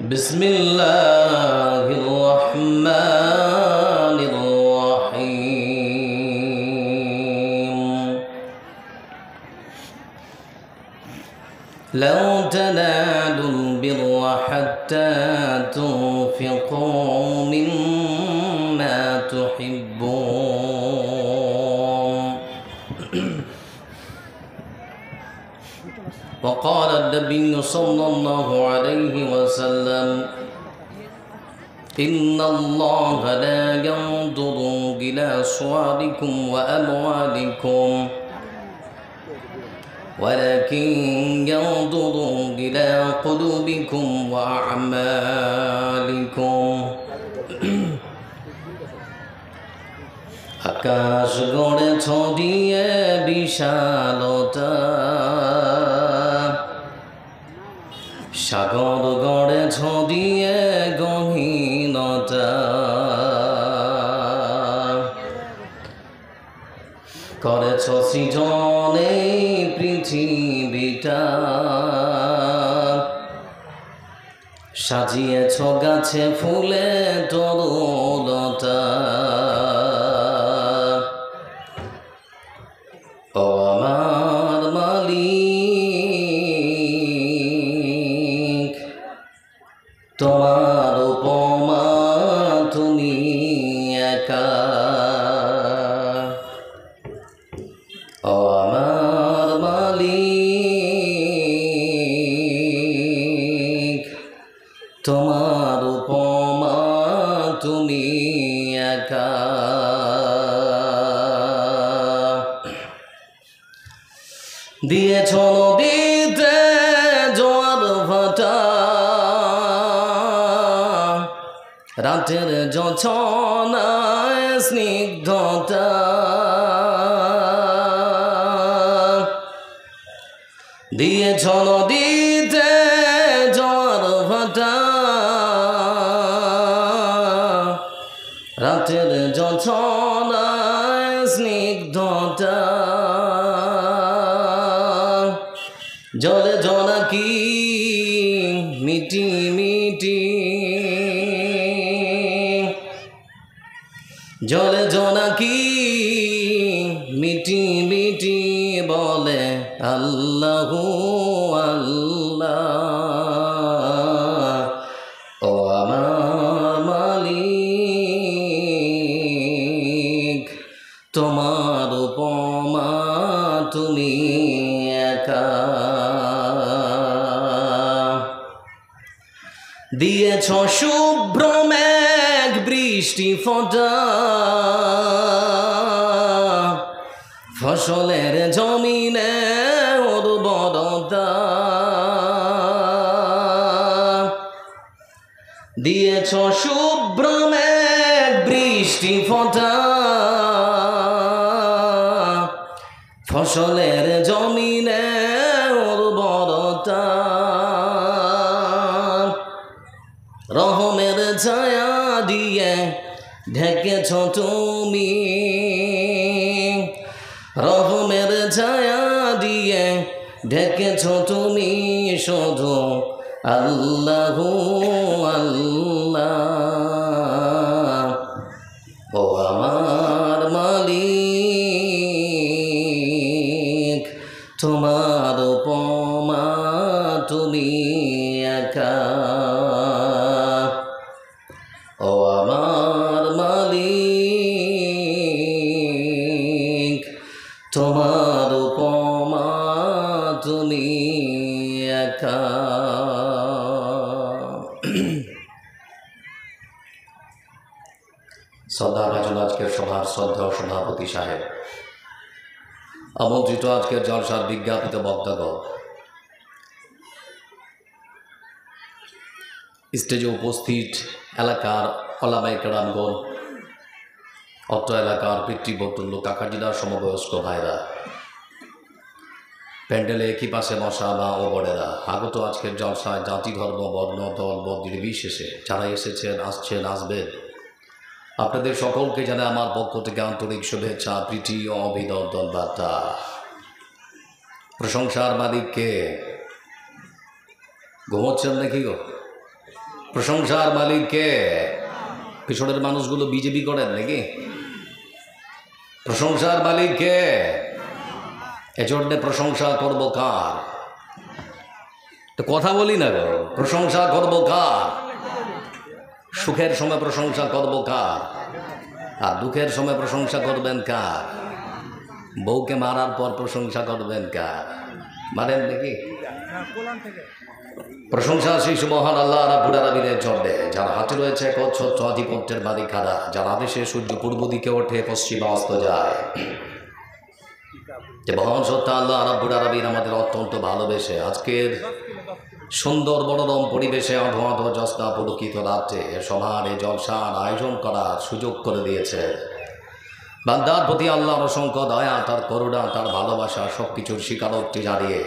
بسم الله الرحمن الرحيم لو تنالوا البر حتى تنفقوا مما تحبون وقال النبي صلى الله عليه وسلم إن الله لا ينظر إلى صوركم وأموالكم ولكن ينظر إلى قلوبكم وأعمالكم আকাশ গড়েছ দিয়ে বিশালতা সাগর গড়েছ দিয়ে গহীনতা করেছ সৃজনে পৃথিবীটা সাজিয়েছ গাছে ফুলে তরুলতা ও আমার মালিক তোমার উপমা তুমি একা ও আমার মালিক তোমার উপমা তুমি একা দিয়েছ নদীতে জোয়ার ভাটা রাতের জোছনায় স্নিগ্ধতা দিয়েছ নদীতে জোয়ার ভাটা রাতের জোছনায় স্নিগ্ধতা জলে জোনাকি মিটি মিটি জলে জোনাকি মিটি মিটি বলে আল্লাহু আল্লাহ ও আমার মালিক তোমার উপমা তুমি একা দিয়েছ শুভ্র মেঘ বৃষ্টি ফোঁটা ফসলের জমিনে উর্বরতা দিয়েছ শুভ্র মেঘ বৃষ্টি ফোঁটা ফসলের জমিনে উর্বরতা রহমের ছায়া দিয়ে ঢেকেছ তুমি রহমের ছায়া দিয়ে ঢেকেছ তুমি শুধু আল্লাহু আল্লাহ ও আমার মালিক তোমার উপমা তুমি একা ও আমার মালিক তোমার উপমা তুমি একা শ্রদ্ধাভাজন আজকের সভার শ্রদ্ধা সভাপতি সাহেব, আমন্ত্রিত আজকের জলসার বিজ্ঞাপিত বক্তাগণ, স্টেজে উপস্থিত এলাকার ওলামায়ে কেরামগণ, অত্র এলাকার পিতৃবতুল্য কাকাজিদার সমবয়স্ক ভাইরা, প্যান্ডেলে একই পাশে বসা মা ও বড়েরা, আগত আজকের জলসায় জাতি ধর্ম বর্ণ দল বদ নির্বিশেষে যারা এসেছেন, আসছেন, আসবেন, আপনাদের সকলকে জানে আমার পক্ষ থেকে আন্তরিক শুভেচ্ছা, প্রীতি ও অভিনন্দন বার্তা। প্রশংসার মালিককে ঘুমোচ্ছেন নাকি গো? প্রশংসার মালিক কে? পিছনের মানুষগুলো বিজেপি করেন নাকি? প্রশংসার মালিক কে? এজন্য প্রশংসা করব কার? তো কথা বলি না গো, প্রশংসা করব কার? সুখের সময় প্রশংসা করব কার? আর দুঃখের সময় প্রশংসা করবেন কার? বউকে মারার পর প্রশংসা করবেন কার? মানেন নাকি? প্রশংসা শিশু মহান আল্লাহ রাব্বুল আলামিনের জন্যে, যার হাতে রয়েছে একচ্ছত্র আধিপত্যের মালিকানা, যার আদেশে সূর্য পূর্ব দিকে ওঠে, পশ্চিমে অস্ত যায়। যে মহান সত্তা আল্লাহ রাব্বুল আলামিন আমাদের অত্যন্ত ভালোবেসে আজকের সুন্দর মনোরম পরিবেশে আধো আধো জ্যোৎস্না পুলকিত রাত্রে সভার এই জলসার আয়োজন করার সুযোগ করে দিয়েছে। বান্দার প্রতি আল্লাহর অসংখ্য দয়া, তার করুণা, তার ভালোবাসা, সব কিছুর স্বীকারোক্তি জানিয়ে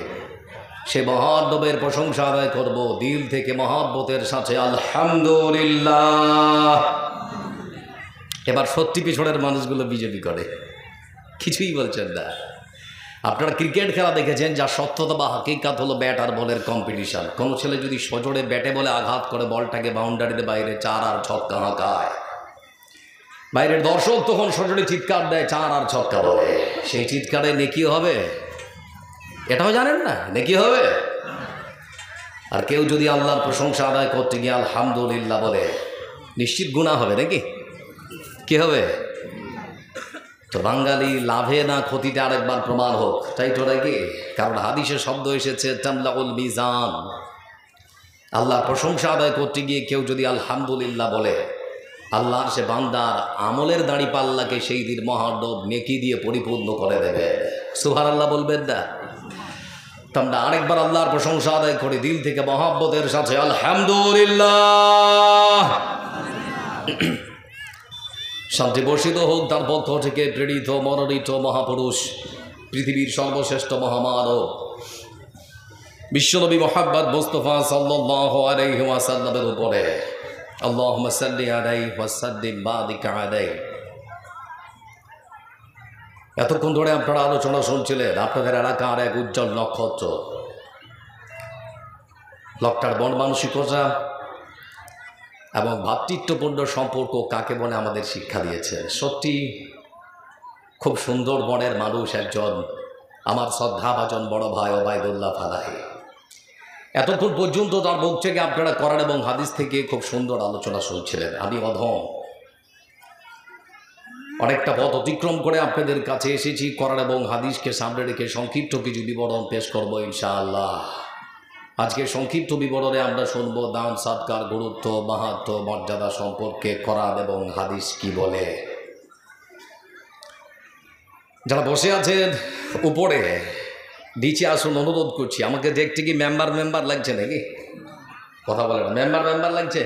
সে মহান নবের প্রশংসা আদায় করব দিল থেকে মহব্বতের সাথে, আলহামদুলিল্লাহ। এবার সত্যি পিছনের মানুষগুলো বিজেপি করে, কিছুই বলছেন না। আপনারা ক্রিকেট খেলা দেখেছেন, যা সত্যতা বা হাকিকাত হলো ব্যাট আর বলের কম্পিটিশন। কোনো ছেলে যদি সজোরে ব্যাটে বলে আঘাত করে বলটাকে বাউন্ডারিতে বাইরে 4 আর ছক্কা হাঁকায়, বাইরের দর্শক তখন সজোরে চিৎকার দেয়, 4 আর ছক্কা বলে। সেই চিৎকারে নেকি হবে? এটাও জানেন না নেকি হবে? আর কেউ যদি আল্লাহর প্রশংসা আদায় করতে গিয়ে আলহামদুলিল্লাহ বলে, নিশ্চিত গুনাহ হবে নাকি? কি হবে? তো বাঙালি লাভে না ক্ষতিটা আরেকবার প্রমাণ হোক, তাই তো নাকি? কারণ হাদিসে শব্দ এসেছে তামলাউল মিজান। আল্লাহর প্রশংসা আদায় করতে গিয়ে কেউ যদি আলহামদুলিল্লাহ বলে, আল্লাহর সে বান্দার আমলের দাড়ি পাল্লাকে সেই দিন মহানব নেকি দিয়ে পরিপূর্ণ করে দেবে। সুবহানাল্লাহ বলবেন না? তো আমরা আরেকবার আল্লাহর প্রশংসা আদায় করি দিল থেকে মহব্বতের সাথে, আলহামদুলিল্লাহ। শান্তি বর্ষিত হোক তার পক্ষ থেকে প্রেরিত মনোনীত মহাপুরুষ, পৃথিবীর সর্বশ্রেষ্ঠ মহামানব বিশ্বনবী মুহাম্মদ মুস্তাফা সাল্লাল্লাহু আলাইহি ওয়াসাল্লামের উপরে। আল্লাহুম্মা সাল্লি আলাইহি ওয়া সাল্লিম বারিকা আলাইহি। এতক্ষণ ধরে আপনারা আলোচনা শুনছিলেন আপনাদের এলাকার এক উজ্জ্বল নক্ষত্র, লোকটার মন মানসিকতা এবং ভ্রাতৃত্বপূর্ণ সম্পর্ক কাকে বলে আমাদের শিক্ষা দিয়েছেন। সত্যি খুব সুন্দর মনের মানুষ একজন আমার শ্রদ্ধাভাজন বড় ভাই ওবায়দুল্লাহ ফালাহি। এতক্ষণ পর্যন্ত তার মুখ থেকে আপনারা কোরআন এবং হাদিস থেকে খুব সুন্দর আলোচনা শুনছিলেন। আমি অধম অনেকটা পথ অতিক্রম করে আপনাদের কাছে এসেছি। কোরআন এবং হাদিসকে সামনে রেখে সংক্ষিপ্ত কিছু বিবরণ পেশ করব ইনশাআল্লাহ। আজকে সংক্ষিপ্ত বিবরণে আমরা শুনব দান সদকার গুরুত্ব, মাহাত্ম্য, মর্যাদা সম্পর্কে কোরআন এবং হাদিস কি বলে। যারা বসে আছেন উপরে, নিচে আসুন, অনুরোধ করছি। আমাকে দেখতে কি মেম্বার লাগছে নাকি? কথা বলেন, মেম্বার লাগছে?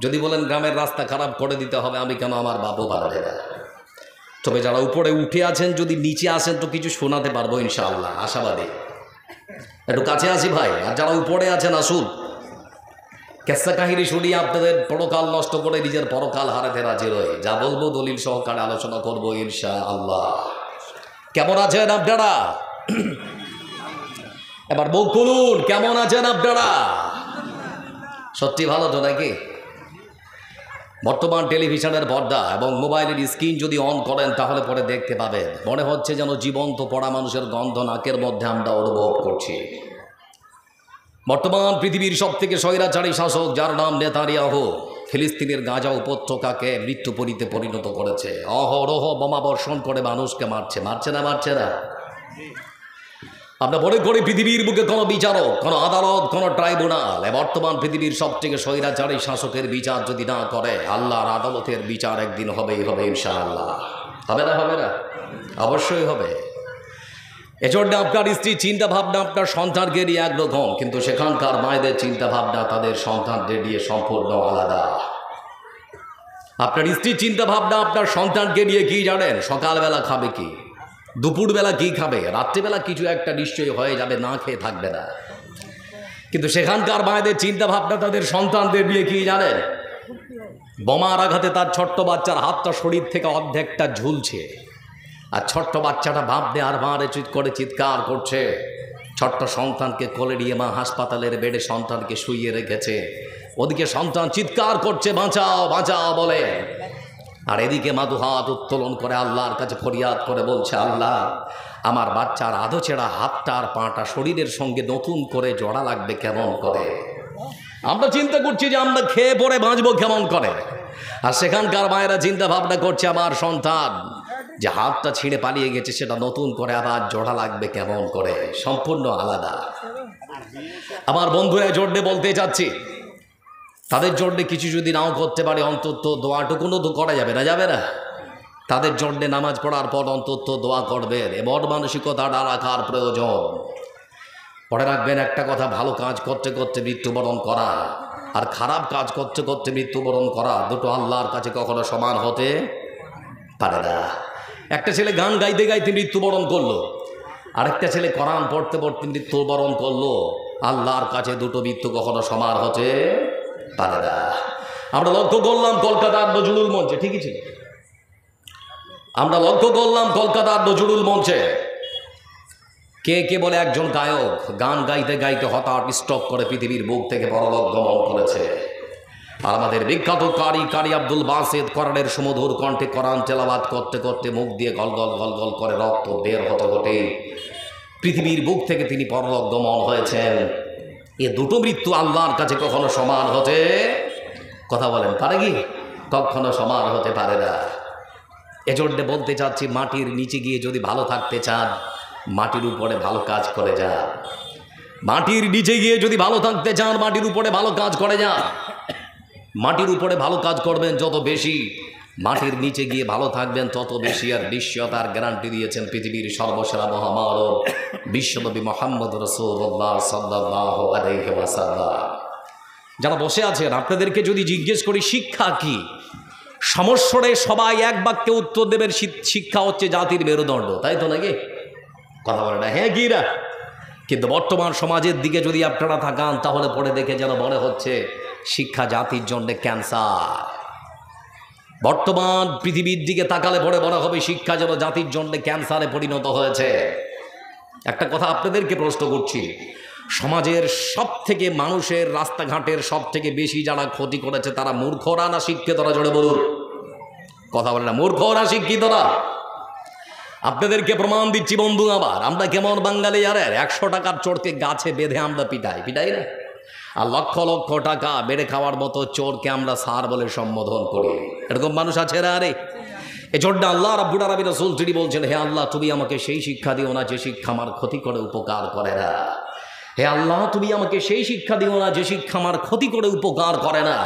যদি বলেন গ্রামের রাস্তা খারাপ করে দিতে হবে, আমি কেন, আমার বাবু বাড়াবে না। তবে যারা উপরে উঠে আছেন যদি নিচে আসেন তো কিছু শোনাতে পারবো ইনশাআল্লাহ, আশাবাদী। একটু কাছে আসি ভাই। আর যারা উপরে আছেন আসুন, কেসা কাহিনী শুনিয়ে আপনাদের পরকাল নষ্ট করে নিজের পরকাল হারাতে রাজি রয়ে যা বলবো দলিল সহকারে আলোচনা করবো ইনশাআল্লাহ। কেমন আছেন আপনারা? এবার মুখ খুলুন, কেমন আছেন আপনারা? সত্যি ভালো তো নাকি? বর্তমান টেলিভিশনের পর্দা এবং মোবাইলের স্ক্রিন যদি অন করেন তাহলে পরে দেখতে পাবেন, মনে হচ্ছে যেন জীবন্ত পড়া মানুষের গন্ধ নাকের মধ্যে আমরা অনুভব করছি। বর্তমান পৃথিবীর সবথেকে স্বৈরাচারী শাসক, যার নাম নেতানিয়াহু, ফিলিস্তিনের গাজা উপত্যকাকে মৃত্যুপুরীতে পরিণত করেছে। অহরহ বোমা বর্ষণ করে মানুষকে মারছে না? আমরা মনে করি পৃথিবীর বুকে কোনো বিচারক, কোনো আদালত, কোনো ট্রাইব্যুনাল বর্তমান পৃথিবীর সবথেকে স্বৈরাচারী শাসকের বিচার যদি না করে, আল্লাহর আদালতের বিচার একদিন হবে ইনশাআল্লাহ। হবে না? অবশ্যই হবে। এজন্য আপনার স্ত্রীর চিন্তা ভাবনা আপনার সন্তানকে নিয়ে একরকম, কিন্তু সেখানকার মায়েদের চিন্তা ভাবনা তাদের সন্তানদের নিয়ে সম্পূর্ণ আলাদা। আপনার স্ত্রীর চিন্তা ভাবনা আপনার সন্তানকে নিয়ে কি জানেন? সকালবেলা খাবে কি, দুপুরবেলা কি খাবে, রাত্রিবেলা কিছু একটা নিশ্চয়ই হয়ে যাবে, না খেয়ে থাকবে না। কিন্তু সেখানকার মায়েদের চিন্তা ভাবনা তাদের সন্তানদের নিয়ে কি জানেন? বোমার আঘাতে তার ছোট্ট বাচ্চার হাতটা শরীর থেকে অর্ধেকটা ঝুলছে, আর ছোট্ট বাচ্চাটা ভাবতে আর মারে করে চিৎকার করছে। ছোট্ট সন্তানকে কোলে নিয়ে মা হাসপাতালের বেডে সন্তানকে শুইয়ে রেখেছে। ওদিকে সন্তান চিৎকার করছে বাঁচাও বাঁচাও বলে, আর এদিকে মা দুহাত উত্তোলন করে আল্লাহর কাছে ফরিয়াদ করে বলছে, আল্লাহ আমার বাচ্চার আধো ছেঁড়া হাতটা আর পাটা শরীরের সঙ্গে নতুন করে জোড়া লাগবে কেমন করে। আমরা চিন্তা করছি যে আমরা খেয়ে পরে বাঁচবো কেমন করে, আর সেখানকার মায়েরা চিন্তা ভাবনা করছে আমার সন্তান যে হাতটা ছিঁড়ে পালিয়ে গেছে সেটা নতুন করে আবার জোড়া লাগবে কেমন করে, সম্পূর্ণ আলাদা। আমার বন্ধুরা জোরে বলতে চাচ্ছি, তাদের জন্যে কিছু যদি নাও করতে পারে অন্তত দোয়াটুকুনও তো করা যাবে না, যাবে না? তাদের জন্যে নামাজ পড়ার পর অন্তত দোয়া করবেন, এমন মানসিকতাটা রাখার প্রয়োজন। পড়ে রাখবেন একটা কথা, ভালো কাজ করতে করতে মৃত্যুবরণ করা আর খারাপ কাজ করতে করতে মৃত্যুবরণ করা দুটো আল্লাহর কাছে কখনো সমান হতে পারে না। একটা ছেলে গান গাইতে গাইতে মৃত্যুবরণ করলো, আরেকটা ছেলে কোরআন পড়তে পড়তে মৃত্যুবরণ করলো। আল্লাহর কাছে দুটো মৃত্যু কখনো সমান হতে পারে না। আমরা লক্ষ্য করলাম কলকাতার নজরুল মঞ্চে, ঠিকই ছিল, আমরা লক্ষ্য করলাম কলকাতার নজরুল মঞ্চে কে কে বলে একজন গায়ক গান গাইতে গাইতে হঠাৎ স্ট্রোক করে পৃথিবীর বুক থেকে পরলোক গমন করেছে। আর আমাদের বিখ্যাত কারি আব্দুল বাসেদ কোরআনের সুমধুর কণ্ঠে কোরআন তেলাওয়াত করতে করতে মুখ দিয়ে গল গল গল গল করে রক্ত বের হতে হতে পৃথিবীর বুক থেকে তিনি পরলোক গমন হয়েছেন। এ দুটো মৃত্যু আল্লাহর কাছে কখনো সমান হতে, কথা বলেন, পারে কি? কখনো সমান হতে পারে না। এজন্য বলতে চাচ্ছি, মাটির নিচে গিয়ে যদি ভালো থাকতে চান মাটির উপরে ভালো কাজ করে যান। মাটির নিচে গিয়ে যদি ভালো থাকতে চান মাটির উপরে ভালো কাজ করে যান। মাটির উপরে ভালো কাজ করবেন যত বেশি, মাটির নিচে গিয়ে ভালো থাকবেন তত বেশি। আর নিশ্চয়তার গ্যারান্টি দিয়েছেন পৃথিবীর সর্বসেরা মহামানব বিশ্বনবী মুহাম্মদ রাসূলুল্লাহ সাল্লাল্লাহু আলাইহি ওয়াসাল্লাম। যারা বসে আছেন আপনাদেরকে যদি জিজ্ঞেস করি শিক্ষা কি, সমস্যারে সবাই এক বাক্যে উত্তর দেবেন শিক্ষা হচ্ছে জাতির মেরুদণ্ড, তাই তো নাকি? কথা বলে না, হ্যাঁ গিরা। কিন্তু বর্তমান সমাজের দিকে যদি আপনারা থাকান তাহলে পরে দেখে যেন মনে হচ্ছে শিক্ষা জাতির জন্য ক্যান্সার। বর্তমান পৃথিবীর দিকে তাকালে পরে মনে হবে শিক্ষা যেন জাতির জন্য ক্যান্সারে পরিণত হয়েছে। একটা কথা আপনাদেরকে প্রশ্ন করছি, সমাজের সব থেকে মানুষের রাস্তাঘাটের সব থেকে বেশি যারা ক্ষতি করেছে তারা মূর্খরা না শিক্ষিতরা? জোরে বলুন, কথা বলে না, মূর্খরা শিক্ষিতরা? আপনাদেরকে প্রমাণ দিচ্ছি বন্ধু। আবার আমরা কেমন বাঙালি, আরে 100 টাকার চোরকে গাছে বেঁধে আমরা পিটাই না, আর লক্ষ লক্ষ টাকা বেড়ে খাওয়ার মতো চোরকে আমরা সার বলে সম্বোধন করি। এরকম মানুষ আছে রে। আরে এজন্য আল্লাহ রাব্বুল আলামিন রাসূল তিনি বলছেন, হে আল্লাহ তুমি আমাকে সেই শিক্ষা দিও না যে শিক্ষা আমার ক্ষতি করে উপকার করে না। হে আল্লাহ তুমি আমাকে সেই শিক্ষা দিও না যে শিক্ষা আমার ক্ষতি করে উপকার করে না।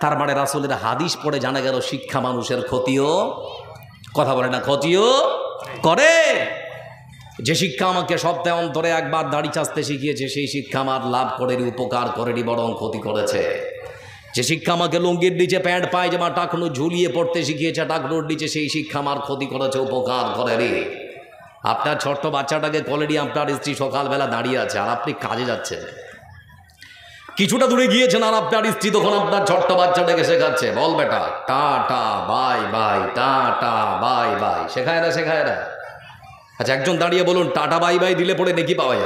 তার মানে রাসূলের হাদিস পড়ে জানা গেল শিক্ষা মানুষের ক্ষতিও, কথা বলে না, ক্ষতিও করে। যে শিক্ষা আমাকে সপ্তাহে অন্তরে একবার দাড়ি চাচতে শিখিয়েছে সেই শিক্ষা আমার লাভ করেনি, উপকার করেনি, বরং ক্ষতি করেছে। যে শিক্ষা আমাকে লুঙ্গির নিচে প্যান্ট পায়জামা টাকনু ঝুলিয়ে পড়তে শিখিয়েছে টাকনুর নিচে, সেই শিক্ষা আমার ক্ষতি করেছে, উপকার করেনি। আপনার ছোট্ট বাচ্চাটাকে কোলে নিয়ে আপনার স্ত্রী সকালবেলা দাঁড়িয়ে আছে আর আপনি কাজে যাচ্ছেন, কিছুটা দূরে গিয়েছেন আর আপনার স্ত্রী তখন আপনার ছোট্ট বাচ্চাটাকে শেখাচ্ছে, বল বেটা tata bye bye, tata bye bye. শেখায় না? আচ্ছা একজন দাঁড়িয়ে বলুন টাটা বাই বাই দিলে পরে নেকি পাওয়া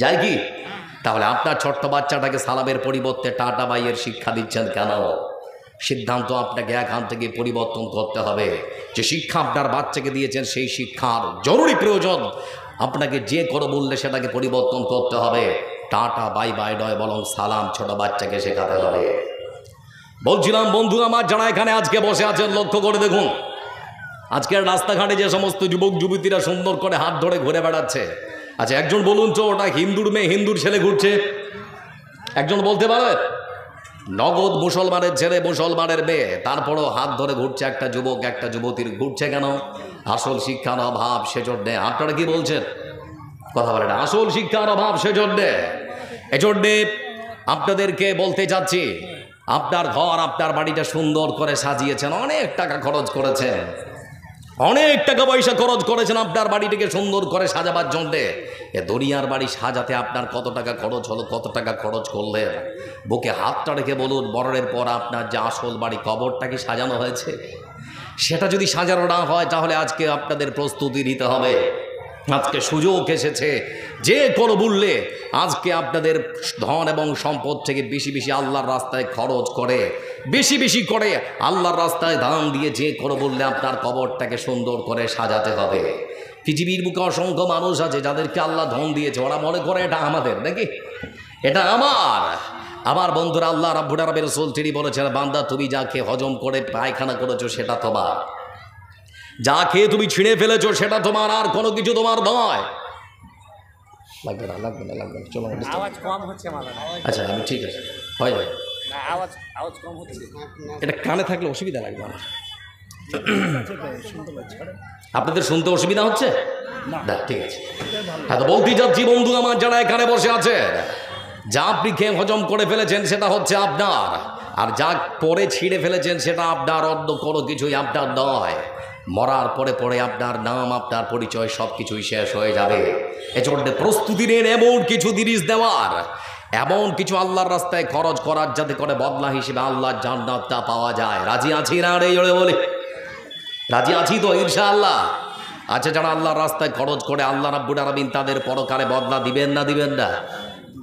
যায় কি? তাহলে আপনার ছোট্ট বাচ্চাটাকে সালামের পরিবর্তে টাটা বাইয়ের শিক্ষা দিচ্ছেন কেন? সিদ্ধান্ত আপনাকে এখান থেকে পরিবর্তন করতে হবে। যে শিক্ষা আপনার বাচ্চাকে দিয়েছেন সেই শিক্ষার জরুরি প্রয়োজন আপনাকে যে কোনো মূল্যে সেটাকে পরিবর্তন করতে হবে। টাটা বাই বাই নয়, বরং সালাম ছোট বাচ্চাকে শেখাতে হবে। বলছিলাম বন্ধু আমার যারা এখানে আজকে বসে আছেন লক্ষ্য করে দেখুন, আজকের রাস্তাঘাটে যে সমস্ত যুবক যুবতীরা সুন্দর করে হাত ধরে ঘুরে বেড়াচ্ছে, আচ্ছা একজন বলুন তো ওটা হিন্দুর মেয়ে হিন্দুর ছেলে ঘুরছে? একজন বলতে পারে? নগদ মুসলমানের ছেলে মুসলমানের মেয়ে, তারপরও হাত ধরে ঘুরছে একটা যুবক একটা যুবতীর, ঘুরছে কেন? আসল শিক্ষার অভাব সেজন্যে। আপনারা কি বলছেন? কথা বলেন, আসল শিক্ষার অভাব সেজন্যে। এজন্যে আপনাদেরকে বলতে চাচ্ছি, আপনার ঘর আপনার বাড়িটা সুন্দর করে সাজিয়েছেন, অনেক টাকা খরচ করেছেন, অনেক টাকা পয়সা খরচ করেছেন আপনার বাড়িটিকে সুন্দর করে সাজাবার জন্যে। এ দুনিয়ার বাড়ি সাজাতে আপনার কত টাকা খরচ হলো, কত টাকা খরচ করলেন? বুকে হাতটা রেখে বলুন, মরণের পর আপনার যে আসল বাড়ি কবরটা কি সাজানো হয়েছে? সেটা যদি সাজানো না হয় তাহলে আজকে আপনাদের প্রস্তুতি নিতে হবে। আজকে সুযোগ এসেছে, যে কোনো মূল্যে আজকে আপনাদের ধন এবং সম্পদ থেকে বেশি বেশি আল্লাহর রাস্তায় খরচ করে, বেশি বেশি করে আল্লাহর রাস্তায় দান দিয়ে যে কোনো মূল্যে আপনার কবরটাকে সুন্দর করে সাজাতে হবে। পৃথিবীর বুকে অসংখ্য মানুষ আছে যাদেরকে আল্লাহ ধন দিয়েছে, ওরা মনে করে এটা আমাদের, নাকি এটা আমার বন্ধুরা, আল্লাহ রাব্বুল আলামিন রাসূল তিনি বলেছেন, বান্দা তুমি যা খেয়ে হজম করে পায়খানা করেছো সেটা তোমার, যা খেয়ে তুমি ছিঁড়ে ফেলেছো সেটা তোমার, আর কোনো কিছু তোমার নয়। লাগবে না চলো, আওয়াজ কম হচ্ছে মালানা। আচ্ছা আমি ঠিক আছে, হয় ভাই, না আওয়াজ কম হচ্ছে। এটা কানে থাকলে অসুবিধা লাগবে আমার। আপনাদের শুনতে অসুবিধা হচ্ছে না? ঠিক আছে। হ্যাঁ, তো বলতে যাচ্ছি বন্ধু আমার, যারা এখানে বসে আছে, যা আপনি খেয়ে হজম করে ফেলেছেন সেটা হচ্ছে আপনার, আর যা পরে ছিঁড়ে ফেলেছেন সেটা আপনার, অন্য কোনো কিছুই আপনার নয়। মরার পরে পরে আপনার নাম, আপনার পরিচয় সব কিছুই শেষ হয়ে যাবে। এজন্য প্রস্তুতি নেন এমন কিছু জিনিস দেওয়ার, এমন কিছু আল্লাহর রাস্তায় খরচ করার, যাতে করে বদলা হিসেবে আল্লাহর জান্নাতটা পাওয়া যায়। রাজি আছি না? রে জোরে বলি, রাজি আছি তো ইনশাআল্লাহ? আচ্ছা, যারা আল্লাহর রাস্তায় খরচ করে আল্লাহ রাব্বুল আলামিন তাদের পরকালে বদলা দিবেন না দিবেন না?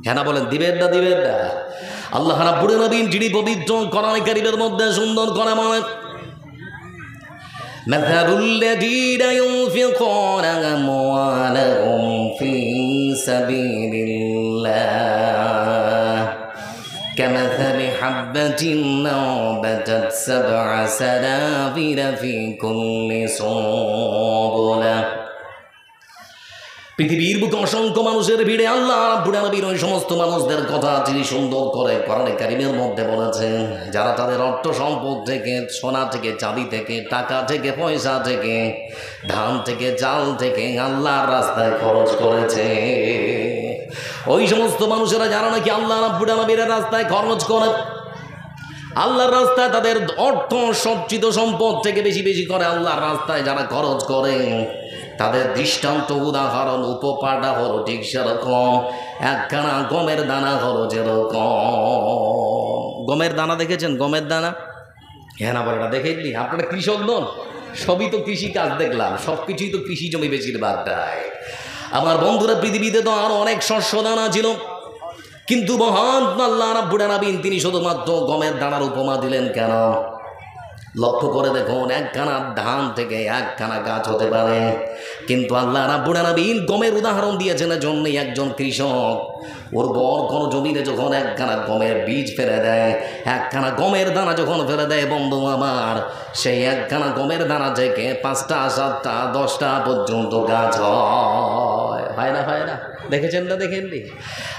হ্যাঁ না বলেন, দিবেন না দিবেন না? আল্লাহ রাব্বুল আলামিন যিনি পবিত্র কোরআন কারীমের মধ্যে সুন্দর করে বলেন, মাসালুল্লাযীনা ইউনফিকুনা আমওয়ালাহুম ফী সাবিলিল্লাহ কামাসালি হাববাতিন নাবাতাত সাবআ সানাবিলা ফী কুল্লি সুনবুলা। পৃথিবীর বুকে অসংখ্য মানুষের ভিড়ে আল্লাহ রাব্বুল আলামিন ওই সমস্ত মানুষদের কথা তিনি সুন্দর করে কোরআনে কারীমের মধ্যে বলেছেন, যারা তাদের অর্থ সম্পদ থেকে, সোনা থেকে, চাঁদি থেকে, টাকা থেকে, পয়সা থেকে, ধান থেকে, চাল থেকে আল্লাহর রাস্তায় খরচ করেছে। ওই সমস্ত মানুষেরা যারা নাকি আল্লাহ রাব্বুল আলামিনের রাস্তায় খরচ করে, আল্লাহর রাস্তায় তাদের অর্থ সঞ্চিত সম্পদ থেকে বেশি বেশি করে আল্লাহর রাস্তায় যারা খরচ করে, তাদের দৃষ্টান্ত, উদাহরণ, উপপাটা হলো ঠিক সেরকম একখানা গমের দানা হলো যেরকম। গমের দানা দেখেছেন? গমের দানা, হ্যাঁ না বলে, দেখেননি? আপনারা কৃষক নন? সবই তো কৃষি কাজ দেখলাম, সব কিছুই তো কৃষি জমি বেশিরভাগ দেয়। আমার বন্ধুরা, পৃথিবীতে তো আরো অনেক শস্য দানা ছিল, কিন্তু মহান আল্লাহ রাব্বুল আলামিন তিনি শুধুমাত্র গমের দানার উপমা দিলেন কেন? লক্ষ্য করে দেখুন, একখানা ধান থেকে একখানা গাছ হতে পারে, কিন্তু আল্লাহ রাব্বুল আলামিন গমের উদাহরণ দিয়েছেন জন্যই একজন কৃষক উর্বর কোনো জমিতে যখন একখানা গমের বীজ ফেলে দেয়, একখানা গমের দানা যখন ফেলে দেয় বন্ধু আমার, সেই একখানা গমের দানা থেকে 5টা 7টা 10টা পর্যন্ত গাছ হয় না? হয় না? দেখেছেন না? দেখেননি?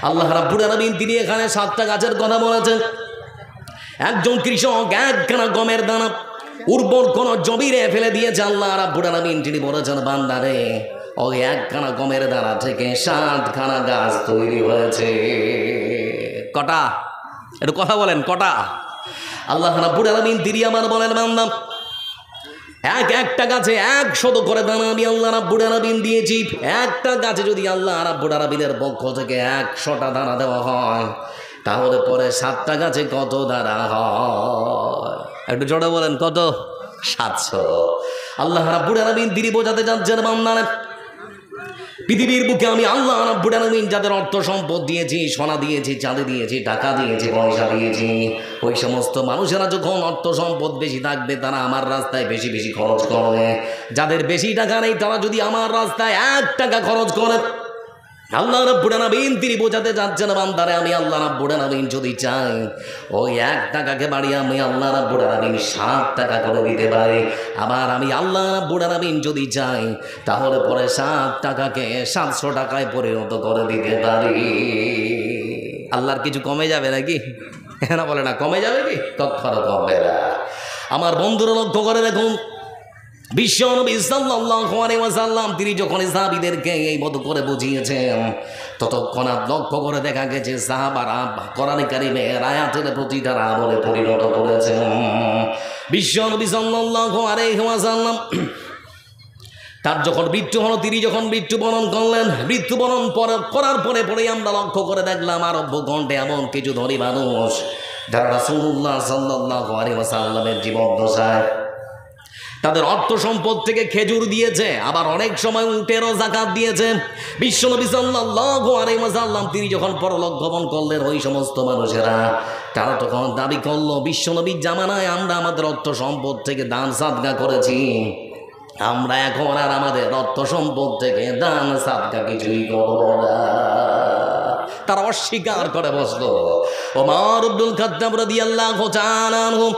আল্লাহ রাব্বুল আলামিন তিনি এখানে 7টা গাছের কথা বলেছেন। একজন কৃষক একখানা গমের দানা উর্বর কোন জমিরে ফেলে দিয়েছে, আল্লাহ রাব্বুল আলামিন তিনি বলেছেন, বান্দারে ওই একখানা গমের দানা থেকে 7খানা গাছ তৈরি হয়েছে। কটা? একটু কথা বলেন, কটা? আল্লাহ রাব্বুল আলামিন তিনি আমার বলেন, বান্দা একটা গাছে 100 করে দানা আমি আল্লাহ রাব্বুল আলামিন দিয়েছি। একটা গাছে যদি আল্লাহ রাব্বুল আলামিনের পক্ষ থেকে 100টা দানা দেওয়া হয়, তাহলে পরে 7টা গাছে কত দানা হয়? একটু জোরে বলেন, কত? 700। আল্লাহ রাব্বুল আলামিন তিনি বোঝাতে যাচ্ছেন, বান্দা পৃথিবীর বুকে আমি আল্লাহ রাব্বুল আলামিন যাদের অর্থ সম্পদ দিয়েছি, সোনা দিয়েছি, চাঁদি দিয়েছি, টাকা দিয়েছি, পয়সা দিয়েছি, ওই সমস্ত মানুষেরা যখন অর্থ সম্পদ বেশি থাকবে তারা আমার রাস্তায় বেশি বেশি খরচ করবে। যাদের বেশি টাকা নেই তারা যদি আমার রাস্তায় 1 টাকা খরচ করে, আল্লাহ রাব্বুল আলামিন তিনি বোঝাতে যাচ্ছেন, বান্দারে আমি আল্লাহ রাব্বুল আলামিন যদি চাই ওই 1 টাকাকে বাড়িয়ে আমি আল্লাহ রাব্বুল আলামিন 7 টাকা করে দিতে পারি। আবার আমি আল্লাহ রাব্বুল আলামিন যদি চাই তাহলে পরে 7 টাকাকে 700 টাকায় পরিণত করে দিতে পারি। আল্লাহর কিছু কমে যাবে নাকি? না বলে না, কমে যাবে কি? কখনো কমবে না। আমার বন্ধুরা লক্ষ্য করে দেখুন, বিশ্বনবী সাল্লাল্লাহু আলাইহি ওয়াসাল্লাম তিনি যখন সাহাবীদেরকে এই মতো করে বুঝিয়েছেন, ততক্ষণাৎ লক্ষ্য করে দেখা গেছে সাহাবারা কোরআন কারীমের আয়াতের প্রতিটা আমলে পরিণত করেছেন। বিশ্বনবী সাল্লাল্লাহু আলাইহি ওয়াসাল্লাম তার যখন মৃত্যু হলো, তিনি যখন মৃত্যুবরণ করলেন, মৃত্যুবরণ করার পরে আমরা লক্ষ্য করে দেখলাম আরব ভূখণ্ডে এমন কিছু ধনী মানুষ যারা রাসূলুল্লাহ সাল্লাল্লাহু আলাইহি ওয়াসাল্লামের জীবদ্দশায় তাদের অর্থ সম্পদ থেকে খেজুর দিয়েছে, আবার অনেক সময় উটেরও যাকাত দিয়েছে। বিশ্বনবী সাল্লাল্লাহু আলাইহি ওয়াসাল্লাম তিনি যখন পরলোক গমন করলেন, ওই সমস্ত মানুষেরা তারা তখন দাবি করলো, বিশ্বনবীর জামানায় আমরা আমাদের অর্থ সম্পদ থেকে দান সাদকা করেছি, আমরা এখন আর আমাদের অর্থ সম্পদ থেকে দান সাদকা কিছুই করব না। তারা অস্বীকার করে বসলো। ওমর ইবনুল খাত্তাব রাদিয়াল্লাহু তাআলা আনহু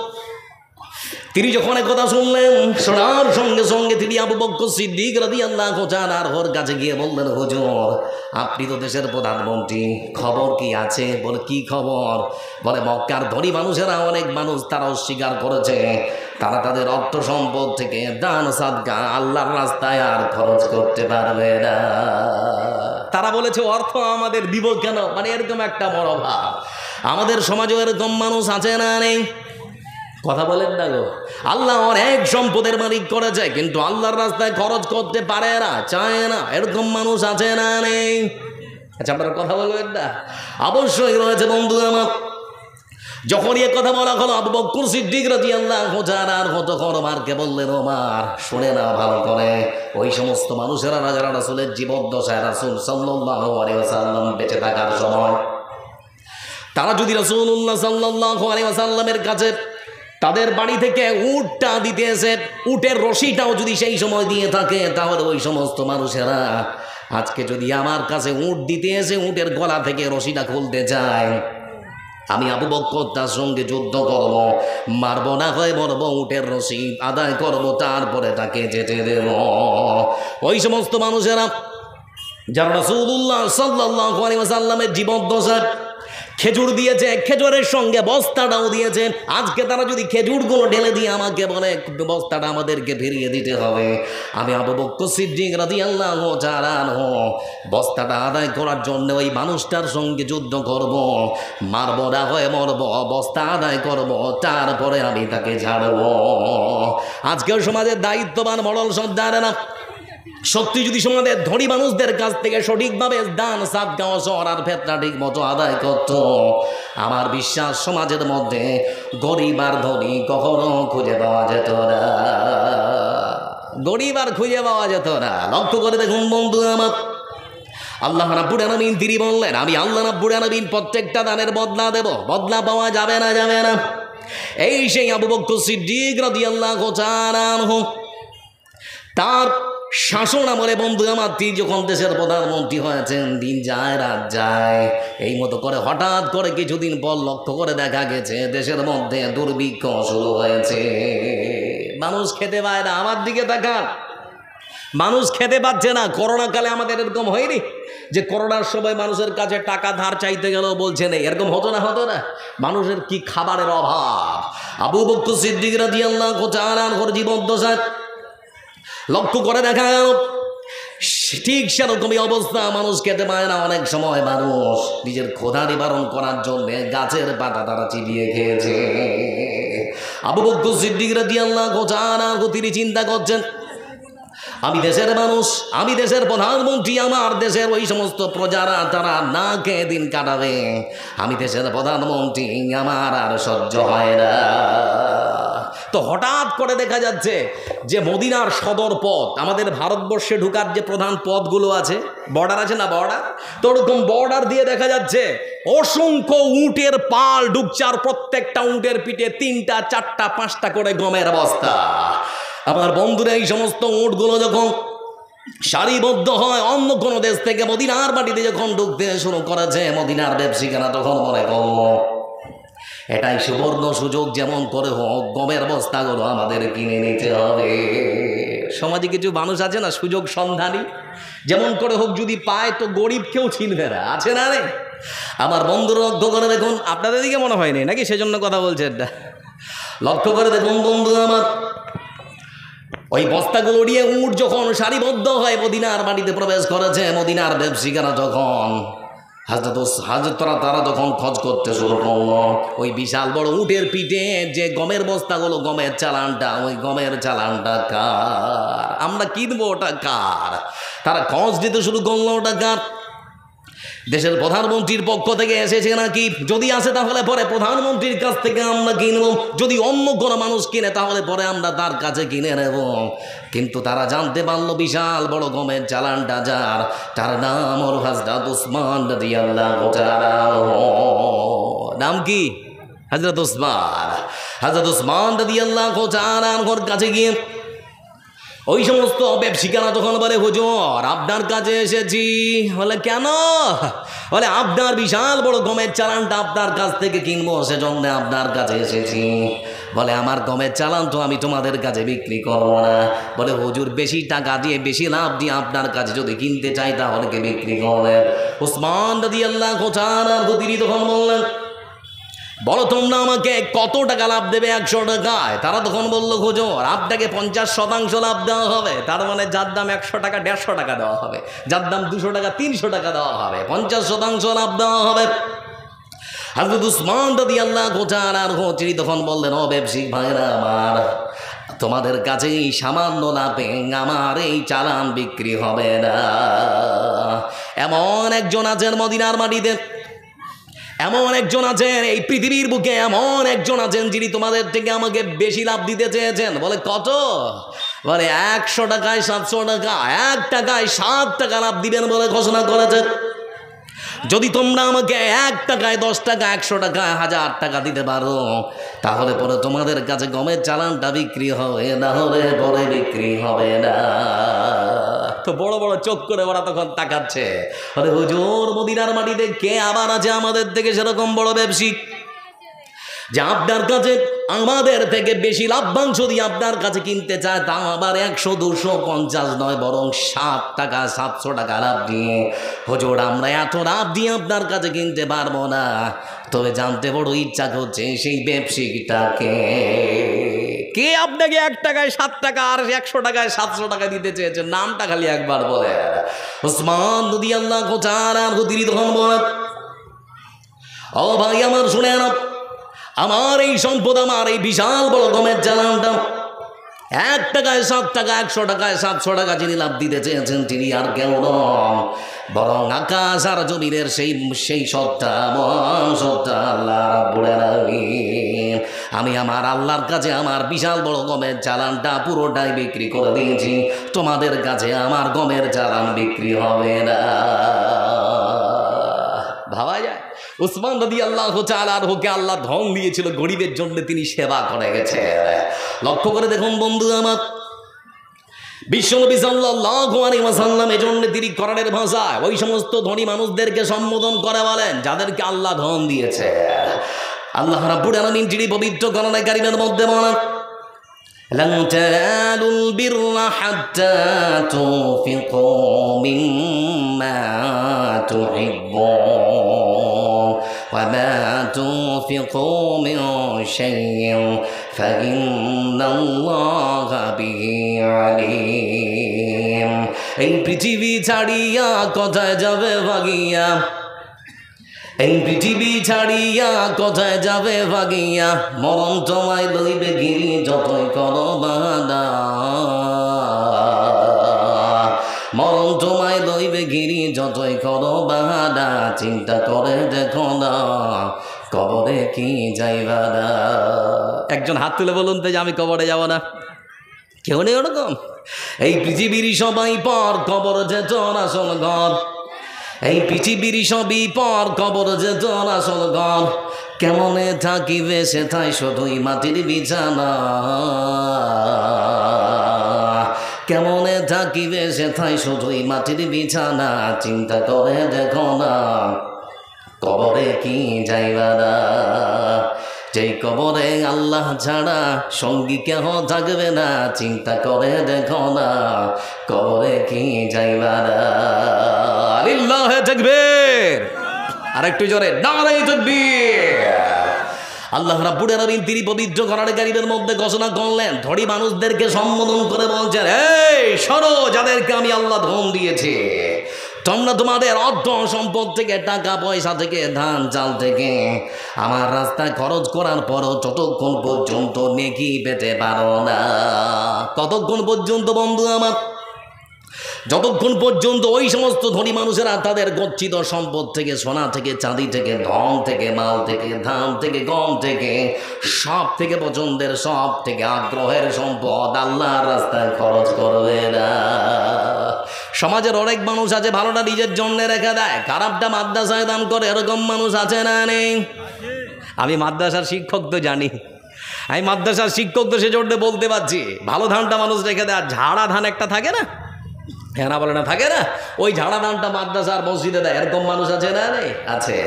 তিনি যখন কথা শুনলেন, শোনার সঙ্গে সঙ্গে তিনি আবু বকর সিদ্দিক রাদিয়াল্লাহু তাআলা আনহুর কাছে গিয়ে বললেন, হুজুর আপনি তো দেশের প্রধানমন্ত্রী, খবর কি আছে? বলে কি খবর? বলে মক্কার ধনী মানুষেরা, অনেক মানুষ তারা অস্বীকার করেছে, তারা তাদের অর্থ সম্পদ থেকে দান সাদকা আল্লাহর রাস্তায় আর খরচ করতে পারবে না। তারা বলেছে অর্থ আমাদের দিব কেন? মানে এরকম একটা মনোভাব। আমাদের সমাজেও এরকম মানুষ আছে না নেই? কথা বলেন না গো। আল্লাহ অনেক সম্পদের মালিক করেছে, কিন্তু আল্লাহর রাস্তায় খরচ করতে পারে না, চায় না, এরকম মানুষ আছে না নেই? আচ্ছা আপনারা কথা বলবেন না? অবশ্যই রয়েছে বন্ধু আমার। যখন এ কথা বলা হলো, আবু বকর সিদ্দিক রাদিয়াল্লাহু তাআলা আনহু তখন ওমরকে বললেন, ওমর শুনে না ভালো করে, ওই সমস্ত মানুষেরা যারা রাসূলের জীবদ্দশায় রাসূল সাল্লাল্লাহু আলাইহি ওয়াসাল্লাম বেঁচে থাকার সময় তারা যদি রাসূলুল্লাহ সাল্লাল্লাহু আলাইহি ওয়াসাল্লামের কাছে তাদের বাড়ি থেকে উটটা দিতে এসে উটের রশিটাও যদি সেই সময় দিয়ে থাকে, তাহলে ওই সমস্ত মানুষেরা আজকে যদি আমার কাছে উট দিতে এসে উটের গলা থেকে রশিটা খুলতে চায়, আমি আবু বকর তার সঙ্গে যুদ্ধ করব, মারব না হয় মরব, উটের রশি আদায় করব, তারপরে তাকে যেতে দেব। ওই সমস্ত মানুষেরা যারা রাসূলুল্লাহ সাল্লাল্লাহু আলাইহি ওয়াসাল্লামের জীবদ্দশায় খেজুর দিয়েছে, খেজুরের সঙ্গে বস্তাটাও দিয়েছে, আজকে তারা যদি খেজুরগুলো ঢেলে দিয়ে আমাকে বলে বস্তাটা আমাদেরকে ফিরিয়ে দিতে হবে, আমি আবু বকর সিদ্দিক রাদিয়াল্লাহু তাআলা আনহু বস্তাটা আদায় করার জন্য ওই মানুষটার সঙ্গে যুদ্ধ করব, মারব না হয় মরব, বস্তা আদায় করব, তারপরে আমি তাকে ছাড়ব। আজকের সমাজের দায়িত্ববান মডল সর্দারেরা সত্যি যদি সমাজের ধনী মানুষদের কাছ থেকে সঠিকভাবে দান সাদকা ওসর আর ফেতরা ঠিক মতো আদায় করত, আমার বিশ্বাস সমাজের মধ্যে গরিব আর ধনী কখনো খুঁজে পাওয়া যেত না, গরিব আর খুঁজে পাওয়া যেত না। লক্ষ্য করে দেখুন বন্ধু আমার, আল্লাহ রাব্বুল আলামিন তিনি বললেন, আমি আল্লাহ রাব্বুল আলামিন প্রত্যেকটা দানের বদলা দেব, বদলা পাওয়া যাবে না, যাবে না। এই সেই আবু বকর সিদ্দিক রাদিয়াল্লাহু তাআলা আনহু তার শাসন আমলে বন্ধু আমার তিনি যখন দেশের প্রধানমন্ত্রী হয়েছেন, দিন যায় রাত যায়, এই মতো করে হঠাৎ করে কিছুদিন পর লক্ষ্য করে দেখা গেছে দেশের মধ্যে দুর্ভিক্ষ শুরু হয়েছে, মানুষ খেতে পায় না। আমার দিকে তাকান, মানুষ খেতে পাচ্ছে না। করোনা কালে আমাদের এরকম হয়নি যে করোনার সময় মানুষের কাছে টাকা ধার চাইতে গেলেও বলছে নেই, এরকম হতো না? হতো না? মানুষের কি খাবারের অভাব। আবু বকর সিদ্দিক রাদিয়াল্লাহু তাআলা আনহুর জীবদ্দশায় লক্ষ্য করে দেখা গেল ঠিক সেরকমই অবস্থা, মানুষ খেতে পায় না। অনেক সময় মানুষ নিজের ক্ষুধা নিবারণ করার জন্য গাছের পাতা তারা চিবিয়ে খেয়েছে। আবু বকর সিদ্দিক রাদিয়াল্লাহু তাআলা আনহু তিনি চিন্তা করছেন, আমি দেশের মানুষ, আমি দেশের প্রধানমন্ত্রী, আমার দেশের ওই সমস্ত প্রজারা তারা না খেয়ে দিন কাটাবে, আমি দেশের প্রধানমন্ত্রী, আমার আর সহ্য হয় না। তো হঠাৎ করে দেখা যাচ্ছে যে মদিনার সদর পথ, আমাদের ভারতবর্ষে ঢুকার যে প্রধান পথগুলো আছে, বর্ডার আছে না, বর্ডার, তো ওরকম বর্ডার দিয়ে দেখা যাচ্ছে অসংখ্য উটের পাল ঢুকছে, আর প্রত্যেকটা উটের পিঠে 3টা 4টা 5টা করে গমের বস্তা। আমার বন্ধুরা এই সমস্ত উটগুলো যখন সারিবদ্ধ হয় অন্য কোনো দেশ থেকে মদিনার মাটিতে যখন ঢুকতে শুরু করেছে, মদিনার ব্যবসায়ীরা তখন মনে করল এটাই সুবর্ণ সুযোগ, যেমন করে হোক গমের বস্তাগুলো আমাদের কিনে নিতে হবে। সমাজে কিছু মানুষ আছে না সুযোগ সন্ধানী, যেমন করে হোক যদি পায় তো গরিব কেউ চিনবে না, আছে না রে? আমার বন্ধুরা লক্ষ্য করে দেখুন, আপনাদের দিকে মনে হয়নি নাকি সেজন্য কথা বলছেন না? লক্ষ্য করে দেখুন বন্ধু আমার, ওই বস্তাগুলো নিয়ে উট যখন সারিবদ্ধ হয়ে মদিনার মাটিতে প্রবেশ করেছে, মদিনার ব্যবসায়ীরা যখন হাজতরা তারা যখন খোঁজ করতে শুরু করলো, ওই বিশাল বড় উটের পিঠে যে গমের বস্তাগুলো, গমের চালানটা, ওই গমের চালানটা কার, আমরা কিনবো ওটা কার, তারা খোঁজ দিতে শুরু করলো ওটা কার। দেশের প্রধানমন্ত্রীর পক্ষ থেকে এসেছে নাকি? যদি আসে তাহলে পরে প্রধানমন্ত্রীর কাছ থেকে আমরা কিনব, যদি অন্য কোনো মানুষ কিনে তাহলে পরে আমরা তার কাছে কিনে নেব। কিন্তু তারা জানতে পারলো বিশাল বড় গমের চালানটা যার, তার নাম হল হযরত উসমান রাদিয়াল্লাহু তাআলা। নাম কি? হযরত উসমান। হযরত উসমান রাদিয়াল্লাহু তাআলা ওর কাছে গিয়ে ওই সমস্ত ব্যবসায়ীরা তখন বলে, হুজুর আপনার কাছে এসেছি। বলে কেন? বলে আপনার বিশাল বড় গমের চালানটা আপনার কাছ থেকে কিনবো, সেজন্য আপনার কাছে এসেছি। বলে আমার গমের চালান তো আমি তোমাদের কাছে বিক্রি করবো না। বলে হুজুর বেশি টাকা দিয়ে বেশি লাভ দিয়ে আপনার কাছে যদি কিনতে চাই তাহলে কি বিক্রি করবেন? উসমান রাদিয়াল্লাহু তাআলা তিনি তখন বললেন, বলো তোমরা আমাকে কত টাকা লাভ দেবে 100 টাকায়? তারা তখন বললো, হুজুর আপনাকে 50% লাভ দেওয়া হবে। তার মানে যার দাম 100 টাকা 150 টাকা দেওয়া হবে, যার দাম 200 টাকা 300 টাকা দেওয়া হবে, 50% লাভ দেওয়া হবে। হযরত উসমান রাদিয়াল্লাহু তাআলা তিনি তখন বললেন, ও ব্যবসায়িক ভাইরা আমার, তোমাদের কাছে এই সামান্য লাভে আমার এই চালান বিক্রি হবে না। এমন একজন আছেন মদিনার মাটিতে, এমন একজন আছেন এই পৃথিবীর বুকে, এমন একজন আছেন যিনি তোমাদের থেকে আমাকে বেশি লাভ দিতে চেয়েছেন। বলে কত? বলে 100 টাকায় 700 টাকা, 1 টাকায় 7 টাকা লাভ দিবেন বলে ঘোষণা করেছেন। যদি তোমরা আমাকে 1 টাকায় 10 টাকা 100 টাকায় 1000 টাকা দিতে পারো তাহলে পরে তোমাদের কাছে গমের চালানটা বিক্রি হবে, না হলে পরে বিক্রি হবে না। তো বড় বড় চোখ করে ওরা তখন তাকাচ্ছে, আরে হুজুর মদিনার মাটিতে কে আবার আছে আমাদের থেকে সেরকম বড় ব্যবসায়ী যে আপনার কাছে আমাদের থেকে বেশি লাভবান যদি আপনার কাছে কিনতে চায় তা আবার 100 250 নয় বরং 7 টাকা 700 টাকা লাভ দিয়ে। হুজুর আমরা এত লাভ দিয়ে আপনার কাছে কিনতে পারবো না। তবে জানতে বড় ইচ্ছা করছে সেই ব্যবসায়ীটাকে, কে আপনাকে 1 টাকায় 7 টাকা আর 100 টাকায় 700 টাকা দিতে চেয়েছেন, নামটা খালি একবার বলে। উসমান রাদিয়াল্লাহু তাআলা তিনি তখন বলেন, ও ভাই আমার শুনে না, আমার এই সম্পদ, আমার এই বিশাল বড় গমের চালানটা 1 টাকায় 7 টাকা 100 টাকায় 700 টাকা যিনি লাভ দিতে চেয়েছেন তিনি আর কেউ নন বরং আকাশ আর জমিনের সেই সত্তা, মহান সত্তা আল্লাহ রাব্বুল আলামিন। আমি আমার আল্লাহর কাছে আমার বিশাল বড় গমের চালানটা পুরোটাই বিক্রি করে দিয়েছি, তোমাদের কাছে আমার গমের চালান বিক্রি হবে না। ভাবা যায় উসমান রাদিয়াল্লাহু তাআলা আনহুকে আল্লাহ ধন দিয়েছিল, গরিবের জন্য তিনি সেবা করে গেছে। লক্ষ্য করে দেখুন বন্ধু আমার, বিশ্বনবী সাল্লাল্লাহু আলাইহি ওয়াসাল্লাম এজন্য তিনি কোরআনের ভাষায় ওই সমস্ত ধনী মানুষদেরকে সম্বোধন করে বলেন যাদেরকে আল্লাহ ধন দিয়েছে। আল্লাহ রাব্বুল আলামিন যিনি পবিত্র কোরআনে কারীমের মধ্যে বলেন, لن تنالوا البر حتى تنفقوا مما تحبون وما تنفقوا من شيء فإن الله به عليم। এই পৃথিবী ছাড়িয়া কোথায় যাবে ভাগিয়া, এই পৃথিবী ছাড়িয়া কোথায় যাবে ভাগিয়া, মরণ তোমায় লইবে গিরি যতই করো বাধা, মরণ তোমায় লইবে গিরি যতই করো বাধা, চিন্তা করে দেখো না কবরে কি যাইবা না। একজন হাত তুলে বলুন তো যে আমি কবরে যাব না। কেউ নেই ওরকম। এই পৃথিবীর সবাই পর, কবর যে তোর আসল ঘর। এই পৃথিবীর সবই পর, কবর যে তোর আসল ঘর। কেমনে থাকিবে সেথায় শুধুই মাটির বিছানা, কেমনে থাকিবে সেথায় শুধুই মাটির বিছানা, চিন্তা করে দেখো না কবরে কি যাইবা না। যেই কবরে আল্লাহ ছাড়া সঙ্গী কেহ থাকবে না, চিন্তা করে দেখো না কবরে কি যাইবা না। লিল্লাহি তাকবীর, আরেকটু জোরে নারে তাকবীর। আল্লাহ রাব্বুল আলামিন তিনি পবিত্র কোরআনে কারীমের মধ্যে ঘোষণা করলেন, ধনী মানুষদেরকে সম্বোধন করে বলছেন, এই শোনো যাদেরকে আমি আল্লাহ ধন দিয়েছি, তোমরা তোমাদের অর্থ সম্পদ থেকে, টাকা পয়সা থেকে, ধান চাল থেকে আমার রাস্তায় খরচ করার পরও যতক্ষণ পর্যন্ত নেকি পেতে পারো না, ততক্ষণ পর্যন্ত বন্ধু আমার যতক্ষণ পর্যন্ত ওই সমস্ত ধনী মানুষেরা তাদের গচ্ছিত সম্পদ থেকে, সোনা থেকে, চাঁদি থেকে, ধন থেকে, মাল থেকে, ধান থেকে, গম থেকে, সব থেকে পছন্দের, সব থেকে আগ্রহের সম্পদ আল্লাহর রাস্তায় খরচ করবে না। সমাজের অনেক মানুষ আছে ভালোটা নিজের জন্য রেখে দেয়, খারাপটা মাদ্রাসায় দান করে, এরকম মানুষ আছে না নেই? আমি মাদ্রাসার শিক্ষক তো জানি, আমি মাদ্রাসার শিক্ষক তো সেজন্য বলতে পারছি, ভালো ধানটা মানুষ রেখে দেয়। আর ঝাড়া ধান একটা থাকে না, হ্যাঁ না বলে না, থাকে না, ওই ঝাড়া ধানটা মাদ্রাসার মসজিদে দেয়, এরকম মানুষ আছে না নেই? আছে।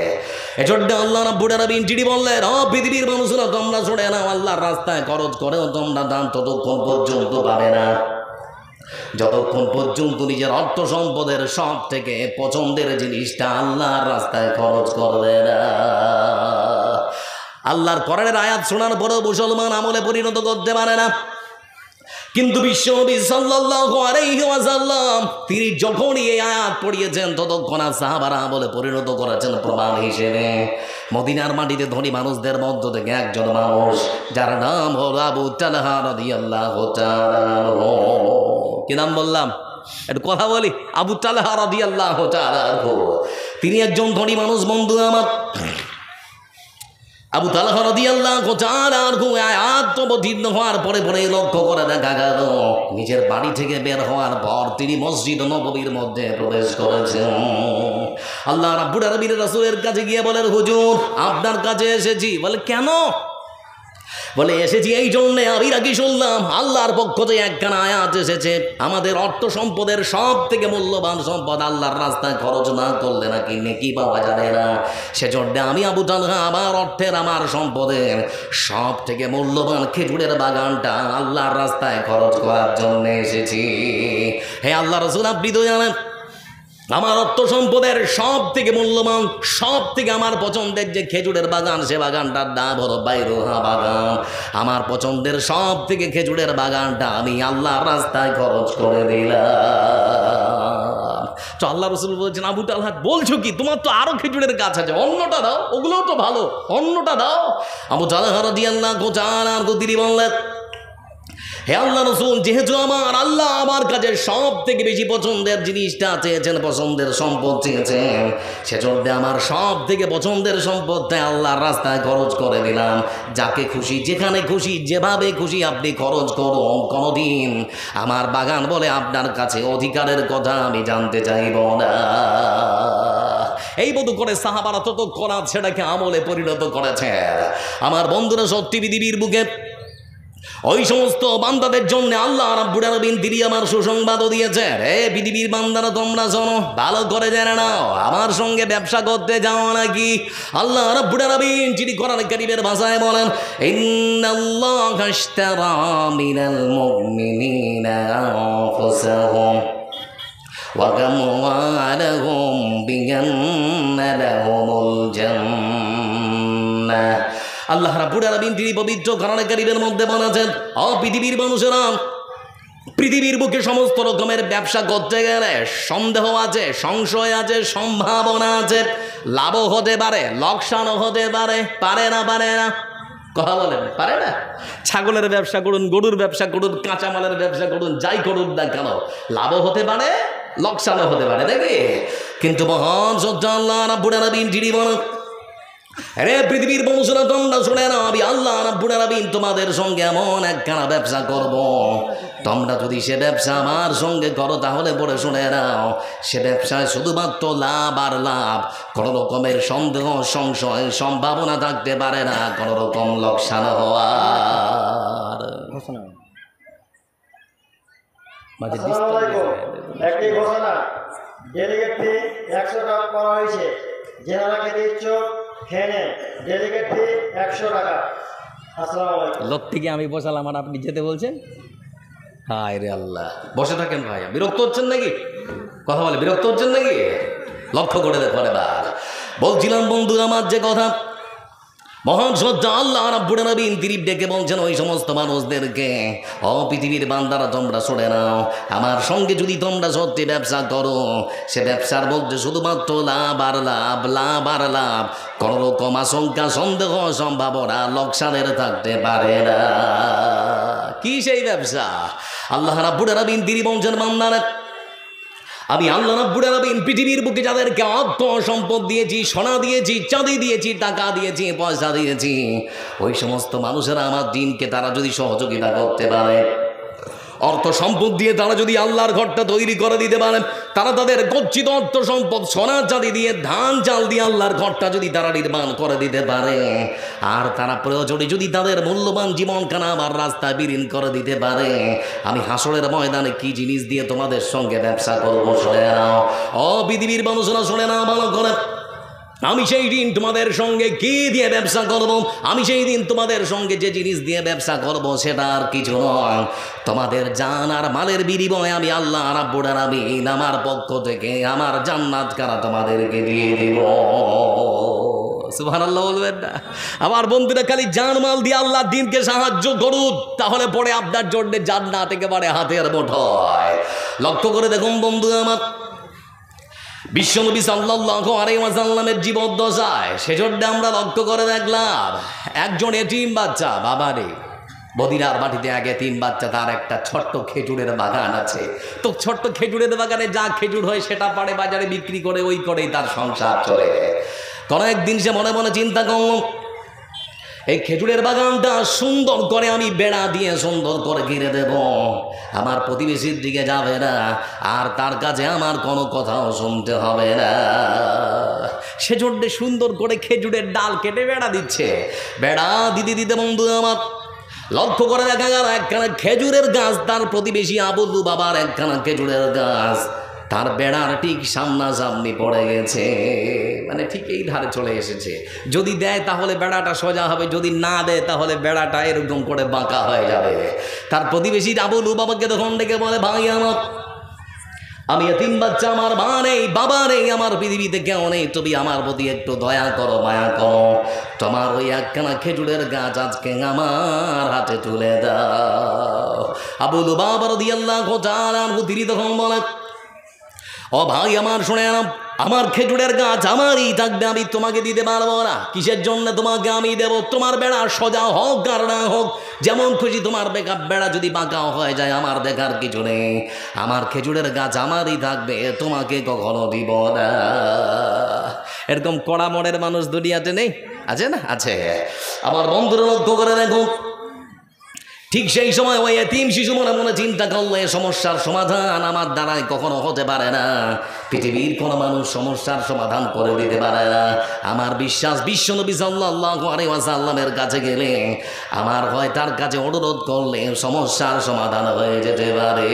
এজন্য আল্লাহ রাব্বুল আলামিন যিনি বললেন, ও পৃথিবীর মানুষরা তোমরা শুনে নাও, আল্লাহর রাস্তায় খরচ করেও তোমরা দান ততক্ষণ পর্যন্ত পাবে না যতক্ষণ পর্যন্ত নিজের অর্থ সম্পদের সব থেকে পছন্দের জিনিসটা আল্লাহর রাস্তায় খরচ করবে না। আল্লাহর কোরআনের আয়াত শোনার পরেও মুসলমান আমলে পরিণত করতে পারে না। কিন্তু বিশ্বনবী সাল্লাল্লাহু আলাইহি ওয়াসাল্লাম তিনি যখনই এই আয়াত পড়িয়েছেন ততক্ষণ সাহাবারা আমলে পরিণত করেছেন প্রমাণ হিসেবে। মদিনার মাটিতে ধনী মানুষদের মধ্য থেকে একজন মানুষ, যার নাম হলো আবু তালহা রাদিয়াল্লাহু তাআলা আনহু। কি নাম বললাম? একটু কথা বলি। আবু তালহা রাদিয়াল্লাহু তাআলা আনহু, তিনি একজন ধনী মানুষ। বন্ধু আমার, আবু তালহা রাদিয়াল্লাহু তাআলা আনহু আয়াত অবতীর্ণ হওয়ার পরে লক্ষ্য করে দেখা গেল, নিজের বাড়ি থেকে বের হওয়ার পর তিনি মসজিদ নববীর মধ্যে প্রবেশ করেছেন। আল্লাহ রাব্বুল আলামিন রাসূলের কাছে গিয়ে বলেন, হুজুর আপনার কাছে এসেছি। বলে কেন? বলে এসেছি এই জন্যে, আমি নাকি শুনলাম আল্লাহর পক্ষ থেকে একখানা আয়াত এসেছে, আমাদের অর্থ সম্পদের সব থেকে মূল্যবান সম্পদ আল্লাহর রাস্তায় খরচ না করলে নাকি নেকি পাওয়া যাবে না। সেজন্য আমি আবু তালহা আমার অর্থের, আমার সম্পদের সব থেকে মূল্যবান খেজুরের বাগানটা আল্লাহর রাস্তায় খরচ করার জন্য এসেছি। হে আল্লাহ রাসূল, আপনি তো জানেন আমার অর্থ সম্পদের সব থেকে মূল্যবান, সব থেকে আমার পছন্দের যে খেজুরের বাগান, সে বাগানটার নাম হলো বাইরুহা বাগান। আমার পছন্দের সব থেকে খেজুরের বাগানটা আমি আল্লাহর রাস্তায় খরচ করে দিলাম। তো আল্লাহ রাসূল বলছেন, আবু তালহা বলছো কি? তোমার তো আরো খেজুরের গাছ আছে, অন্যটা দাও, ওগুলোও তো ভালো, অন্যটা দাও। আবু তালহা রাদিয়াল্লাহু তাআলা আনহু তিনি বললেন, হে আল্লাহ রাসূল, যেহেতু আমার আল্লাহ আমার কাছে সব থেকে বেশি পছন্দের জিনিসটা চেয়েছেন, পছন্দের সম্পদ চেয়েছেন, সেজন্য আমার সব থেকে পছন্দের সম্পদটা আল্লাহর রাস্তায় খরচ করে দিলাম। যাকে খুশি, যেখানে খুশি, যেভাবে খুশি আপনি খরচ করুন, কোনোদিন আমার বাগান বলে আপনার কাছে অধিকারের কথা আমি জানতে চাইব না। এই মতো করে সাহাবারা ততক্ষণ সেটাকে আমলে পরিণত করেছে। আমার বন্ধুরা, সত্যি পৃথিবীর বুকে ওই সমস্ত বান্দাদের জন্য আল্লাহ রাব্বুল আলামিন তিনি আমার সুসংবাদও দিয়েছে। রে পৃথিবীর বান্দারা, তোমরা শোনো, ভালো করে জেনে নাও, আমার সঙ্গে ব্যবসা করতে যাও নাকি? আল্লাহ রাব্বুল আলামিন যিনি কোরআন কারীমের ভাষায় বলেন, ইন্নাল্লাহা ইশতারা মিনাল মুমিনিনা আনফুসাহুম ওয়া আমওয়ালাহুম বিআন্না লাহুমুল জান্নাহ। আল্লাহ রাব্বুল আলামিন তিনি পবিত্র কোরআন কারীমের মধ্যে বলেছেন, ও পৃথিবীর মানুষেরা, পৃথিবীর বুকে সমস্ত রকমের ব্যবসা করতে গেলে সন্দেহ আছে, সংশয় আছে, সম্ভাবনা আছে, লাভও হতে পারে, লোকসানও হতে পারে। পারে না? পারে না? কথা বলেন, পারে না? ছাগলের ব্যবসা করুন, গরুর ব্যবসা করুন, কাঁচামালের ব্যবসা করুন, যাই করুন না কেন, লাভও হতে পারে, লোকসানও হতে পারে, দেখি। কিন্তু মহান সত্য আল্লাহ রাব্বুল আলামিন যিনি বলেন, আরে পৃথিবীর মানুষরা তোমরা শুনে নাও, আমি আল্লাহ রাব্বুল আলামিন তোমাদের সঙ্গে এমন একখানা ব্যবসা করব, তোমরা যদি সে ব্যবসা আমার সঙ্গে করো তাহলে পরে শুনে নাও, সে ব্যবসায় শুধুমাত্র লাভ আর লাভ, কোনো রকমের সন্দেহ, সংশয়, সম্ভাবনা থাকতে পারে না, কোনো রকম লোকসান হওয়ার। একটি ঘোষণা, ডেলিগেট ফি 100 টাকা করা হয়েছে, যারা খেতে ইচ্ছুক খেয়ে নেন, ডেলিগেট ফি 100 টাকা। আসসালামু আলাইকুম। লোক থেকে আমি বসালাম আর আপনি যেতে বলছেন? হায় রে আল্লাহ, বসে থাকেন ভাই, বিরক্ত হচ্ছেন নাকি? কথা বলে বিরক্ত হচ্ছেন নাকি? লক্ষ্য করে দেখুন এবার। বলছিলাম বন্ধু আমার, যে কথা মহান সত্য আল্লাহ রাব্বুল আলামিন তিনি ডেকে বলছেন ওই সমস্ত মানুষদেরকে, ও পৃথিবীর বান্দারা তোমরা শুনে নাও, আমার সঙ্গে যদি তোমরা সত্যি ব্যবসা করো, সে ব্যবসার মধ্যে শুধুমাত্র লাভ আর লাভ, লাভ আর লাভ, কোনো রকম আশঙ্কা, সন্দেহ, সম্ভাবনা, লোকসানের থাকতে পারে না। কি সেই ব্যবসা? আল্লাহ রাব্বুল আলামিন তিনি বলছেন, বান্দারা আমি আল্লাহ রাব্বুল আলামিন পৃথিবীর বুকে যাদেরকে অর্থ সম্পদ দিয়েছি, সোনা দিয়েছি, চাঁদি দিয়েছি, টাকা দিয়েছি, পয়সা দিয়েছি, ওই সমস্ত মানুষেরা আমার দিনকে তারা যদি সহযোগিতা করতে পারে, অর্থ সম্পদ দিয়ে তারা যদি আল্লাহর ঘরটা তৈরি করে দিতে পারে, তারা তাদের গচ্ছিত অর্থ সম্পদ সোনা চাঁদি দিয়ে, ধান চাল দিয়ে আল্লাহর ঘরটা যদি তারা নির্মাণ করে দিতে পারে, আর তারা প্রয়োজনে যদি তাদের মূল্যবান জীবনখানা আমার রাস্তায় বিলীন করে দিতে পারে, আমি হাসরের ময়দানে কি জিনিস দিয়ে তোমাদের সঙ্গে ব্যবসা করবো শুনে নাও। ও পৃথিবীর মানুষরা শুনে নাও ভালো করে, আমি সেই দিন তোমাদের সঙ্গে কি দিয়ে ব্যবসা করব, আমি সেই দিন তোমাদের সঙ্গে যে জিনিস দিয়ে ব্যবসা করব সেটা আর কিছু নয়, তোমাদের জান আর মালের বিনিময়ে আমি আল্লাহ রাব্বুল আলামিন আমার পক্ষ থেকে আমার জান্নাত কারা তোমাদেরকে দিয়ে দেব। সুবহানাল্লাহ বলবেন না? আমার বন্ধুরা খালি জান মাল দিয়ে আল্লাহর দ্বীনকে সাহায্য করুন, তাহলে পরে আপনার জন্য জান্নাত একেবারে হাতের মুঠোয়। লক্ষ্য করে দেখুন বন্ধু আমার, বিশ্বনবী সাল্লাল্লাহু আলাইহি ওয়াসাল্লামের জীবদ্দশায় সেজন্য আমরা লক্ষ্য করে দেখলাম একজন এতিম বাচ্চা, বাবারে মদিনার মাটিতে আগে 3 বাচ্চা, তার একটা ছোট্ট খেজুরের বাগান আছে। তো ছোট্ট খেজুরের বাগানে যা খেজুর হয় সেটা পাড়ে বাজারে বিক্রি করে, ওই করেই তার সংসার চলে। কোনো একদিন সে মনে মনে চিন্তা করল, এই খেজুরের বাগানটা সুন্দর করে আমি বেড়া দিয়ে সুন্দর করে ঘিরে দেব, আমার প্রতিবেশীর দিকে যাবে না, আর তার কাছে আমার কোনো কথাও শুনতে হবে না। সেজন্য সুন্দর করে খেজুরের ডাল কেটে বেড়া দিচ্ছে। বেড়া দিতে দিতে বন্ধু আমার লক্ষ্য করে দেখা গেল একখানা খেজুরের গাছ, তার প্রতিবেশী আবু লুবাবার একখানা খেজুরের গাছ তার বেড়ার ঠিক সামনাসামনি পড়ে গেছে, মানে ঠিক এই ধারে চলে এসেছে। যদি দেয় তাহলে বেড়াটা সোজা হবে, যদি না দেয় তাহলে বেড়াটা এরকম করে বাঁকা হয়ে যাবে। তার প্রতিবেশী আবু লুবাবাকে তখন ডেকে বলে, ভাই আমার, আমি এতিম বাচ্চা, আমার মা নেই, বাবা নেই, আমার পৃথিবীতে কেউ নেই, তুমি আমার প্রতি একটু দয়া করো, মায়া করো, তোমার ওই একখানা খেজুরের গাছ আজকে আমার হাতে তুলে দাও। আবু লুবাবা রাদিয়াল্লাহু তাআলা আনহু তিনি তখন বলে, ও ভাই আমার, শুনে নাও, আমার খেজুরের গাছ আমারই থাকবে, আমি তোমাকে দিতে পারবো না। কিসের জন্য তোমাকে আমি দেব? তোমার বেড়া সোজা হোক আর না হোক, যেমন খুশি তোমার বেড়া যদি বাঁকাও হয়ে যায় আমার দেখার কিছু নেই, আমার খেজুরের গাছ আমারই থাকবে, তোমাকে কখনো দিব না। এরকম কড়া মনের মানুষ দুনিয়াতে নেই, আছে না? আছে। আমার বন্ধুরা লক্ষ্য করে দেখো, ঠিক সেই সময় ওই এতিম শিশু মনে মনে চিন্তা করলে, সমস্যার সমাধান আমার দ্বারাই কখনো হতে পারে না, পৃথিবীর কোনো মানুষ সমস্যার সমাধান করে দিতে পারে না। আমার বিশ্বাস বিশ্বনবী সাল্লাল্লাহু আলাইহি ওয়াসাল্লামের কাছে গেলে, আমার হয় তার কাছে অনুরোধ করলে সমস্যার সমাধান হয়ে যেতে পারে।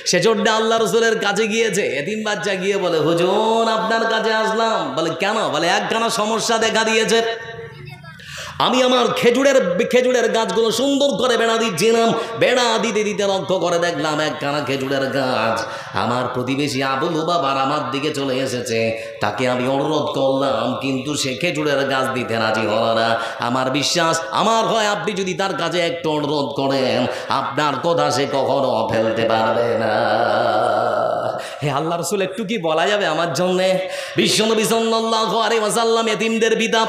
সেজন্য আল্লাহ রাসূলের কাছে গিয়েছে এতিম বাচ্চা, গিয়ে বলে, হুজুর আপনার কাছে আসলাম। বলে কেন? বলে একখানা সমস্যা দেখা দিয়েছে, আমি আমার খেজুরের গাছগুলো সুন্দর করে বেড়া দিচ্ছিলাম, বেড়া দিতে দিতে লক্ষ্য করে দেখলাম একখানা খেজুরের গাছ আমার প্রতিবেশী আবু লুবাবার আমার দিকে চলে এসেছে। তাকে আমি অনুরোধ করলাম, কিন্তু সে খেজুরের গাছ দিতে রাজি হলো না। আমার বিশ্বাস, আমার হয় আপনি যদি তার কাছে একটু অনুরোধ করেন, আপনার কথা সে কখনো ফেলতে পারবে না। হে আল্লাহ রাসূল, একটু কি বলা যাবে আমার জন্যে? বিশ্বনবী সাল্লাল্লাহু আলাইহি ওয়াসাল্লাম এতিমদের পিতা,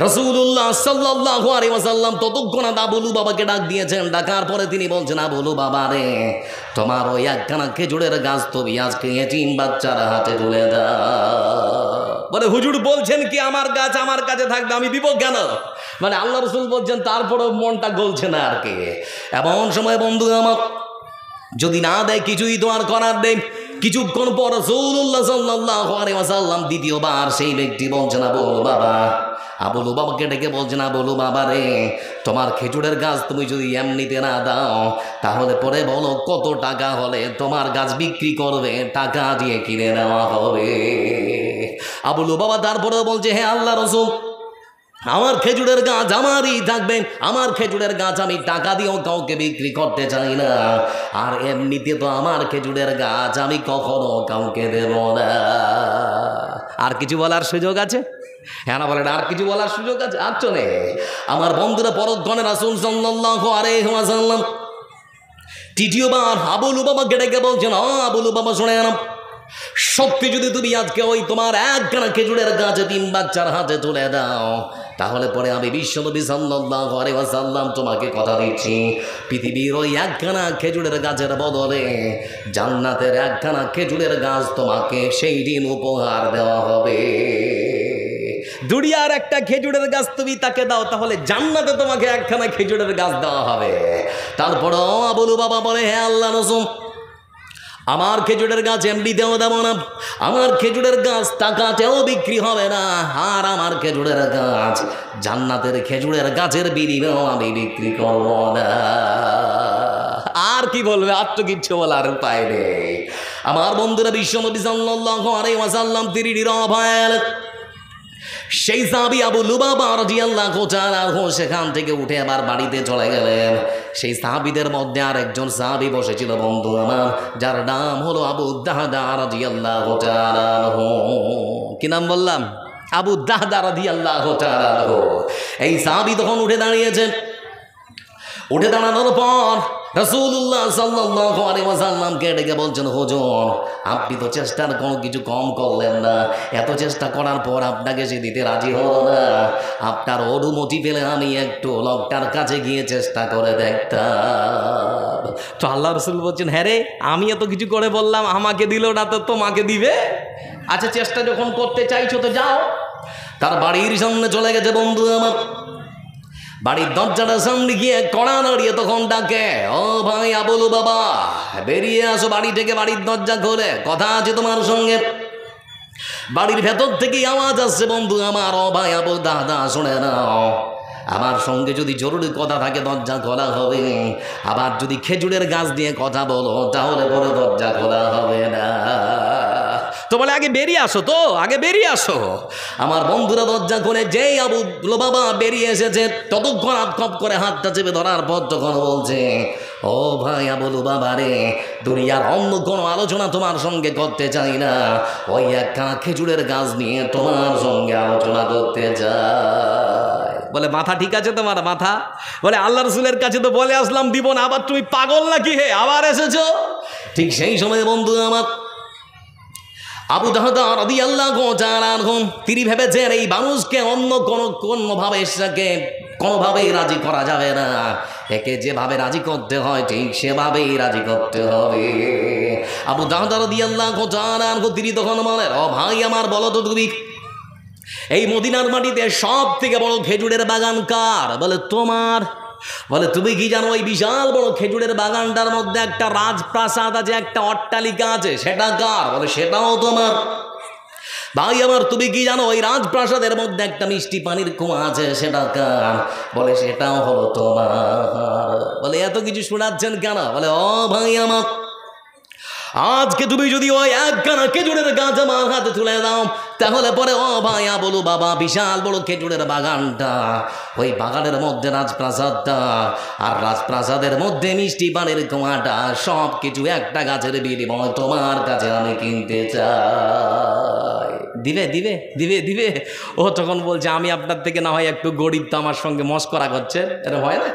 রাসূলুল্লাহ সাল্লাল্লাহু আলাইহি ওয়াসাল্লাম ততক্ষণাৎ আবু লুবাবাকে ডাক দিয়েছেন। ডাকার পরে তিনি বলছেন, আবু লুবাবা রে, তোমার ওই একখানা খেজুরের গাছ তুমি আজকে এতিম বাচ্চার হাতে তুলে দাও। বলে হুজুর বলছেন কি আমার গাছ আমার কাছে থাকবে, আমি দিব কেন? মানে আল্লাহ রাসূল বলছেন, তারপরেও মনটা গলছে না আর কি। এমন সময় বন্ধু আমার, যদি না দেয় কিছুই তো আর করার নেই। কিছুক্ষণ পর রাসূলুল্লাহ সাল্লাল্লাহু আলাইহি ওয়াসাল্লাম দ্বিতীয়বার সেই ব্যক্তি বলছেন, আবু লুবাবাকে ডেকে বলছেন, আবু লুবাবা রে, তোমার খেজুরের গাছ তুমি যদি এমনিতে না দাও, তাহলে পরে বলো কত টাকা হলে তোমার গাছ বিক্রি করবে, টাকা দিয়ে কিনে নেওয়া হবে। আবু লুবাবা তারপরেও বলছে, হে আল্লাহ রাসূল, আমার খেজুরের গাছ আমারই থাকবে, আমার খেজুরের গাছ আমি টাকা দিয়েও কাউকে বিক্রি করতে চাই না, আর এমনিতে তো আমার খেজুরের গাছ আমি কখনো কাউকে দেব না। আর কিছু বলার সুযোগ আছে? হ্যাঁ না বলেন, আর কিছু বলার সুযোগ আছে? আর চলে। আমার বন্ধুরা, পরক্ষণে রাসূল সাল্লাল্লাহু আলাইহি ওয়াসাল্লাম তৃতীয়বার আবু লুবাবাকে ডেকে বলছেন, আবু লুবাবা শুনে না, সত্যি যদি তুমি আজকে ওই তোমার একখানা খেজুরের গাছ 3 বাচ্চার হাতে তুলে দাও, তাহলে পরে আমি বিশ্বনবী সাল্লাল্লাহু আলাইহি ওয়াসাল্লাম তোমাকে কথা দিচ্ছি, পৃথিবীর ওই একখানা খেজুরের গাছের বদলে জান্নাতের একখানা খেজুরের গাছ তোমাকে সেই দিন উপহার দেওয়া হবে। দুনিয়ার একটা খেজুরের গাছ তুমি তাকে দাও, তাহলে জান্নাতে তোমাকে একখানা খেজুরের গাছ দেওয়া হবে। তারপরে আবু লুবাবা বলে, হে আল্লাহ রাসূল, আমার খেজুরের গাছ এমনিতেও দেবো না, আমার খেজুরের গাছ টাকাতেও বিক্রি হবে না, আর আমার খেজুরের গাছ জান্নাতের খেজুরের গাছের বিনিময়েও আমি বিক্রি করব না। আর কি বলবে, আর তো কিচ্ছু বলার উপায় নেই। আমার বন্ধুরা, বিশ্বনবী সাল্লাল্লাহু আলাইহি ওয়াসাল্লাম তিনি নীরব হয়ে গেলেন। সেই সাহাবী আবু লুবাবা রাদিয়াল্লাহু তাআলা সেখান থেকে উঠে আবার বাড়িতে চলে গেলেন। সেই সাহাবীদের মধ্যে আর একজন সাহাবী বসেছিল বন্ধু আমার, যার নাম হলো আবু দাহদা রাদিয়াল্লাহু তাআলা। কি নাম বললাম? আবু দাহদা রাদিয়াল্লাহু তাআলা। এই সাহাবী তখন উঠে দাঁড়িয়েছেন। উঠে দাঁড়ানোর পর রাসূলুল্লাহ সাল্লাল্লাহু আলাইহি ওয়াসাল্লামকে ডেকে বলছেন, হুজুর, আপনি তো চেষ্টার কোনো কিছু কম করলেন না, এত চেষ্টা করার পর আপনাকে সে দিতে রাজি হলো না, আপনার অনুমতি পেলে আমি একটু লোকটার কাছে গিয়ে চেষ্টা করে দেখতাম। তো আল্লাহ রাসূল বলছেন, হ্যাঁ রে, আমি এত কিছু করে বললাম, আমাকে দিল না তো তোমাকে দিবে? আচ্ছা, চেষ্টা যখন করতে চাইছো তো যাও। তার বাড়ির সামনে চলে গেছে বন্ধু আমার। বাড়ির দরজাটার সামনে গিয়ে কড়া নাড়িয়ে তখন ডাকে, ও ভাই আবু লুবাবা, বেরিয়ে আসো বাড়ি থেকে। বাড়ির দরজা খোলে, কথা আছে তোমার সঙ্গে। বাড়ির ভেতর থেকে আওয়াজ আসছে বন্ধু আমার, ও ভাই আবু দাদা শুনে নাও, আমার সঙ্গে যদি জরুরি কথা থাকে দরজা খোলা হবে, আবার যদি খেজুরের গাছ দিয়ে কথা বলো তাহলে পরে দরজা খোলা হবে না। তো বলে, আগে বেরিয়ে আসো, তো আগে বেরিয়ে আসো। আমার বন্ধুরা দরজা খুলে যেই আবু লুবাবা বেরিয়ে এসেছে, ততক্ষণ আপ করে হাতটা চেপে ধরার পর তখন বলছে, ও ভাই আবু লুবাবা রে, দুনিয়ার অন্য কোনো আলোচনা তোমার সঙ্গে করতে চাই না, ওই একখানা খেজুরের গাছ নিয়ে তোমার সঙ্গে আলোচনা করতে চাই। বলে, মাথা ঠিক আছে তোমার মাথা? বলে, আল্লাহ রাসূলের কাছে তো বলে আসলাম দিব না, আবার তুমি পাগল নাকি হে, আবার এসেছো? ঠিক সেই সময় বন্ধু আমার আবু দাহদা রাদিয়াল্লাহু তাআলা তিনি ভেবেছেন এই মানুষকে অন্য কোনোভাবে এসে কোনোভাবেই রাজি করা যাবে না, একে যেভাবে রাজি করতে হয় ঠিক সেভাবেই রাজি করতে হবে। আবু দাহদা রাদিয়াল্লাহু তাআলা তিনি তখন বলেন, ও ভাই আমার, বলো তো তুমি এই মদিনার মাটিতে সব থেকে বড় খেজুরের বাগান কার? বলে, তোমার। বলে, তুমি কি জানো ওই বিশাল বড় খেজুরের বাগানটার মধ্যে একটা রাজপ্রাসাদ আছে, একটা অট্টালিকা আছে, সেটা কার? বলে, সেটাও তোমার। ভাই আমার, তুমি কি জানো ওই রাজপ্রাসাদের মধ্যে একটা মিষ্টি পানির কুয়া আছে, সেটা কার? বলে, সেটাও হলো তোমার। বলে, এত কিছু শোনাচ্ছেন কেন? বলে, ও ভাই আমার, আজকে তুমি যদি ওই একখানা খেজুরের গাছ আমার হাতে তুলে দাও, তাহলে পরে ও ভাই আবু লুবাবা বিশাল বড় খেজুরের বাগানটা, ওই বাগানের মধ্যে রাজপ্রাসাদটা, আর রাজপ্রাসাদের মধ্যে মিষ্টি পানির কুয়াটা, সব কিছু একটা গাছের বিনিময় তোমার কাছে আমি কিনতে চাই। দিবে দিবে দিবে দিবে? ও তখন বলছে, আমি আপনার থেকে না হয় একটু গরিব, তো আমার সঙ্গে মস্করা করছেন, এটা হয় না?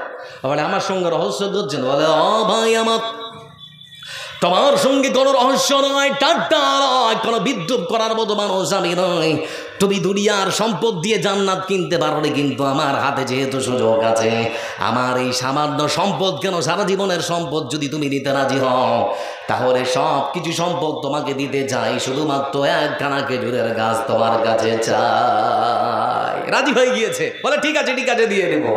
বলে, আমার সঙ্গে রহস্য করছেন? বলে, ও ভাই আমার, তোমার সঙ্গে কোনো রহস্য নয়, ঠাট্টা নয়, কোনো বিদ্রুপ করার মতো মানুষ আমি নয়। তুমি দুনিয়ার সম্পদ দিয়ে জান্নাত কিনতে পারো, কিন্তু আমার হাতে যেহেতু সুযোগ আছে, আমার এই সামান্য সম্পদ কেন, সারা জীবনের সম্পদ যদি তুমি দিতে রাজি হও, তাহলে সব কিছু সম্পদ তোমাকে দিতে চাই, শুধুমাত্র একখানা খেজুরের গাছ তোমার কাছে চাই। রাজি হয়ে গিয়েছে। বলে, ঠিক আছে ঠিক আছে, দিয়ে দেবো।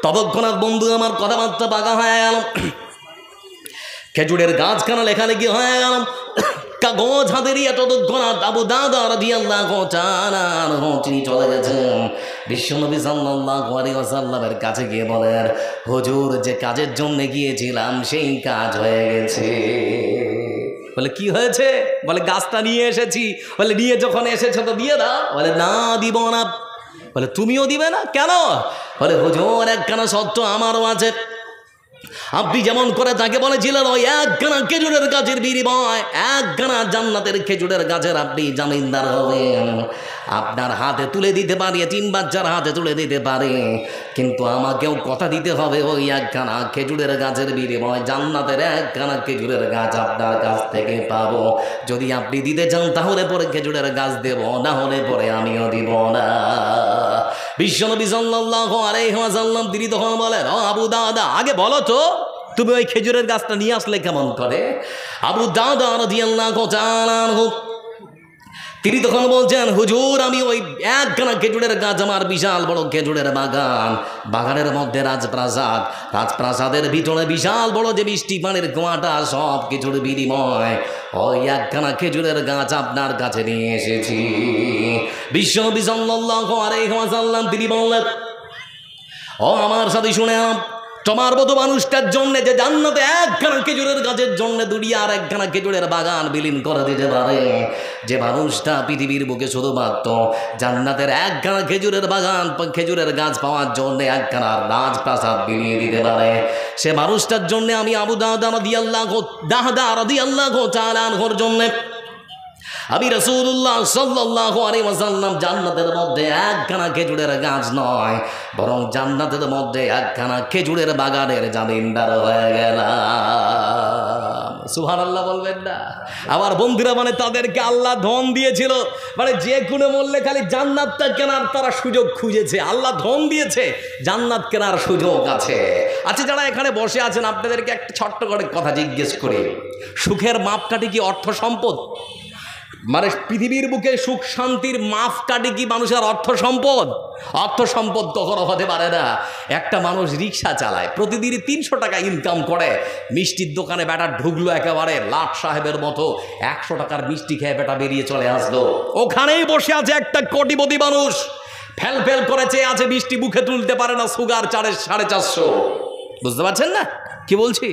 ততক্ষণাৎ বন্ধু আমার কথাবার্তা পাকা হয়ে গেল, খেজুরের গাছখানা লেখালেখি হয়ে গেল, কাগজ হাতে দিয়ে ততক্ষণাৎ আবু দাহদা রাদিয়াল্লাহু তাআলা তিনি চলে গেছেন। বিশ্বনবী সাল্লাল্লাহু আলাইহি ওয়াসাল্লামের কাছে গিয়ে বলেন, হুজুর, যে কাজের জন্য গিয়েছিলাম সেই কাজ হয়ে গেছে। বলে, কি হয়েছে? বলে, গাছটা নিয়ে এসেছি। বলে, নিয়ে যখন এসেছো তো দিয়ে দাও। বলে, না, দিব না। বলে, তুমিও দিবে না? কেন? বলে, হুজুর, একখানা শর্ত আমারও আছে। আপনি যেমন করে তাকে বলেছিলেন ওই একখানা খেজুরের গাছের বিনিময় একখানা জান্নাতের খেজুরের গাছের আপনি জামিনদার হবেন, আপনার হাতে তুলে দিতে পারি, 3 বাচ্চার হাতে তুলে দিতে পারে, কিন্তু আমাকেও কথা দিতে হবে ওই একখানা খেজুরের গাছের বিনিময় জান্নাতের একখানা খেজুরের গাছ আপনার কাছ থেকে পাবো। যদি আপনি দিতে চান তাহলে পরে খেজুরের গাছ দেব, না হলে পরে আমিও দিব না। বিশ্বনবী সাল্লাল্লাহু আলাইহি ওয়াসাল্লাম তিনি তখন বলেন, ও আবু দাদা, আগে বলো তো তুমি ওই খেজুরের গাছটা নিয়ে আসলে কেমন করে? আবু দাদা রাদিয়াল্লাহু তাআলা আনহু তিনি তখন বলছেন, হুজুর, আমি ওই একখানা খেজুরের গাছ, আমার বিশাল বড় খেজুরের বাগান, বাগানের মধ্যে রাজপ্রাসাদ, রাজপ্রাসাদের ভিতরে বিশাল বড় যে বৃষ্টি পানির কুয়াটা, সব কিছুর বিনিময় ওই একখানা খেজুরের গাছ আপনার কাছে নিয়ে এসেছি। বিশ্বনবী সাল্লাল্লাহু আলাইহি ওয়াসাল্লাম তিনি বললেন, ও আমার সাথে শুনে তোমার মতো মানুষটার জন্য যে জান্নাতে একখানা খেজুরের গাছের জন্য দুনিয়ার একখানা খেজুরের বাগান বিলীন করে দিতে পারে, যে মানুষটা পৃথিবীর বুকে শুধুমাত্র জান্নাতের একখানা খেজুরের বাগান, খেজুরের গাছ পাওয়ার জন্য একখানা রাজপ্রাসাদ বিলিয়ে দিতে পারে, সে মানুষটার জন্য আমি আবু দাদা রাদিয়াল্লাহু তাআলা আনহুর জন্য আমি রাসূলুল্লাহ সাল্লাল্লাহু আলাইহি ওয়াসাল্লাম জান্নাতের মধ্যে একখানা খেজুরের গাছ নয়, বরং জান্নাতের মধ্যে একখানা খেজুরের বাগানের জামিনদার হয়ে গেলাম। সুবহানাল্লাহ বলবেন না? আমার বন্ধুরা, মানে তাদেরকে আল্লাহ ধন দিয়েছিল, মানে যে কোনো মূল্যে খালি জান্নাতটা কেনার তারা সুযোগ খুঁজেছে। আল্লাহ ধন দিয়েছে, জান্নাত কেনার সুযোগ আছে। আচ্ছা, যারা এখানে বসে আছেন, আপনাদেরকে একটা ছোট্ট করে কথা জিজ্ঞেস করি, সুখের মাপকাঠি কি অর্থ সম্পদ? মানে পৃথিবীর বুকে সুখ শান্তির মাপকাঠি কি মানুষের অর্থ সম্পদ? অর্থ সম্পদ কখনো হতে পারে না। একটা মানুষ রিক্সা চালায়, প্রতিদিনই 300 টাকা ইনকাম করে, মিষ্টির দোকানে বেটা ঢুকলো একেবারে লাট সাহেবের মতো, 100 টাকার মিষ্টি খেয়ে বেটা বেরিয়ে চলে আসলো। ওখানেই বসে আছে একটা কোটিপতি মানুষ, ফেল ফেল করে চেয়ে আছে, মিষ্টি মুখে তুলতে পারে না, সুগার 450। বুঝতে পারছেন না কি বলছি?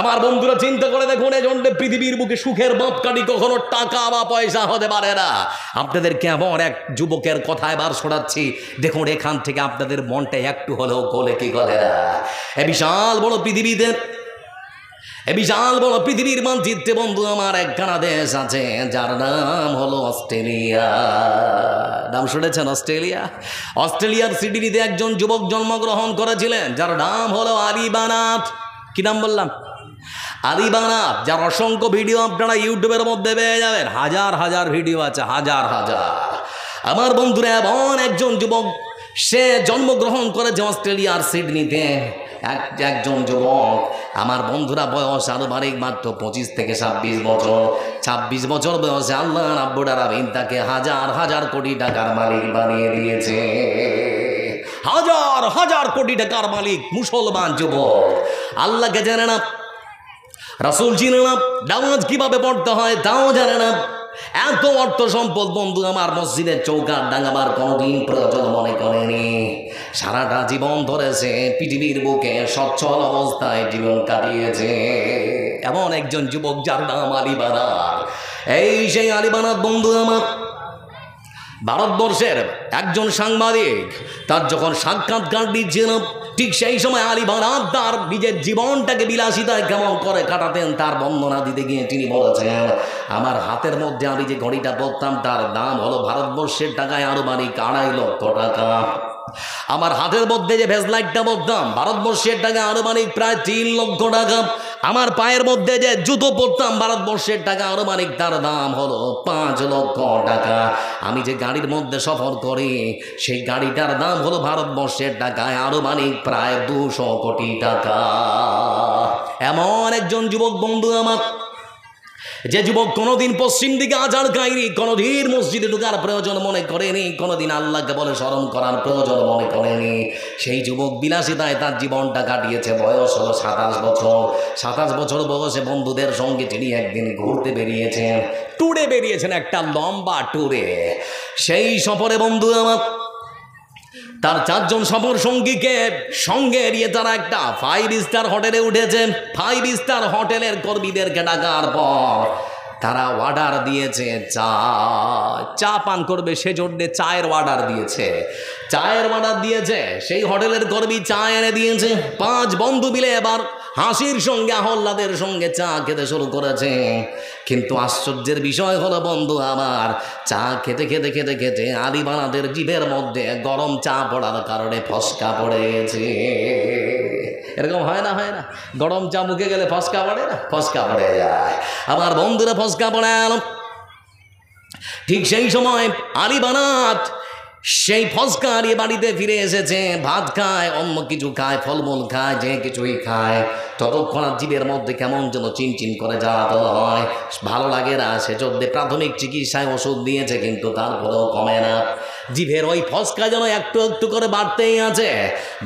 আমার বন্ধুরা, চিন্তা করে দেখুন, এই জন্য পৃথিবীর বুকে সুখের মাপকাঠি কখনো টাকা বা পয়সা হতে পারে না। আপনাদেরকে এমন এক যুবকের কথা এবার শোনাচ্ছি, দেখুন এখান থেকে আপনাদের মনটা একটু হলেও গলে কি গলে না। এ বিশাল বড় পৃথিবীর মানচিত্রে বন্ধু আমার একখানা দেশ আছে, যার নাম হলো অস্ট্রেলিয়া। নাম শুনেছেন? অস্ট্রেলিয়ার সিডনিতে একজন যুবক জন্মগ্রহণ করেছিলেন, যার নাম হলো আলী বানাত। কি নাম বললাম? আলী বানাত, যার অসংখ্য ভিডিও আপনারা ইউটিউবের মধ্যে পেয়ে যাবেন। হাজার ভিডিও আছে, হাজার। আমার বন্ধুরা, এমন একজন যুবক, সে জন্মগ্রহণ করেছে অস্ট্রেলিয়ার সিডনিতে। একজন যুবক, আমার বন্ধুরা, বয়স আনুমানিক মাত্র 25 থেকে 26 বছর। 26 বছর বয়সে আল্লাহ রাব্বুল আলামিন তাকে হাজার কোটি টাকার মালিক বানিয়ে দিয়েছে। হাজার কোটি টাকার মালিক, মুসলমান যুবক, আল্লাহকে জানে না, রাসূল চিনে না, নামাজ কিভাবে পড়তে হয় তাও জানে না। এত অর্থ সম্পদ বন্ধু আমার মসজিদের চৌকাঠ ডাঙাবার কোনোদিন প্রয়োজন মনে করেনি। সারাটা জীবন ধরেছে পৃথিবীর বুকে সচ্ছল অবস্থায় জীবন কাটিয়েছে। এমন একজন যুবক, যার নাম আলী বানাত। এই সেই আলী বানাত বন্ধু আমার, ভারতবর্ষের একজন সাংবাদিক তার যখন সাক্ষাৎকার দিচ্ছিল, ঠিক সেই সময় আলী বানাত তার নিজের জীবনটাকে বিলাসিতায় কেমন করে কাটাতেন তার বর্ণনা দিতে গিয়ে তিনি বলেছেন, আমার হাতের মধ্যে আমি যে ঘড়িটা পরতাম তার দাম হলো ভারতবর্ষের টাকায় আনুমানিক 2.5 লক্ষ টাকা। আমার হাতের মধ্যে যে ভেজলাইটটা পরতাম ভারতবর্ষের টাকা আনুমানিক প্রায় 3 লক্ষ টাকা। আমার পায়ের মধ্যে যে জুতো পরতাম ভারতবর্ষের টাকা আনুমানিক তার দাম হলো 5 লক্ষ টাকা। আমি যে গাড়ির মধ্যে সফর করি সেই গাড়িটার দাম হলো ভারতবর্ষের টাকায় আনুমানিক প্রায় 200 কোটি টাকা। এমন একজন যুবক বন্ধু আমার, যে যুবক কোনোদিন পশ্চিম দিকে আজান খায়নি, কোনোদিন মসজিদে ঢোকার প্রয়োজন মনে করেনি, কোনোদিন আল্লাহকে বলে স্মরণ করার প্রয়োজন মনে করেনি, সেই যুবক বিলাসিতায় তার জীবনটা কাটিয়েছে। বয়স হলো 27 বছর। 27 বছর বয়সে বন্ধুদের সঙ্গে তিনি একদিন ঘুরতে বেরিয়েছেন, ট্যুরে বেরিয়েছেন, একটা লম্বা ট্যুরে। সেই সফরে বন্ধু আমার, তার 4 জন সফর সঙ্গীকে সঙ্গে নিয়ে তারা একটা 5 স্টার হোটেলে উঠেছেন। 5 স্টার হোটেলের কর্মীদেরকে ডাকার পর তারা অর্ডার দিয়েছে চা পান করবে, সেজন্য চায়ের অর্ডার দিয়েছে। সেই হোটেলের কর্মী চা এনে দিয়েছে। 5 বন্ধু মিলে এবার হাসির সঙ্গে আহ্লাদের সঙ্গে চা খেতে শুরু করেছে। কিন্তু আশ্চর্যের বিষয় হলো বন্ধু আমার, চা খেতে আলী বানাতের জিভের মধ্যে গরম চা পড়ার কারণে ফসকা পড়ে গেছে। এরকম হয় না? গরম চা মুখে গেলে ফসকা পড়ে না? ফসকা পড়ে যায়। আমার বন্ধুরা ফসকা পড়ে গেল। ঠিক সেই সময় আলী বানাত সেই ফসকা নিয়ে বাড়িতে ফিরে এসেছে, ভাত খায়, অন্য কিছু খায়, ফলমূল খায়, যে কিছুই খায়, ততক্ষণ জীবের মধ্যে কেমন যেন চিনচিন করে জ্বালাতে হয়, ভালো লাগে না। সেজন্য প্রাথমিক চিকিৎসায় ওষুধ দিয়েছে, কিন্তু তারপরেও কমে না। জিভের ওই ফসকা যেন একটু একটু করে বাড়তেই আছে।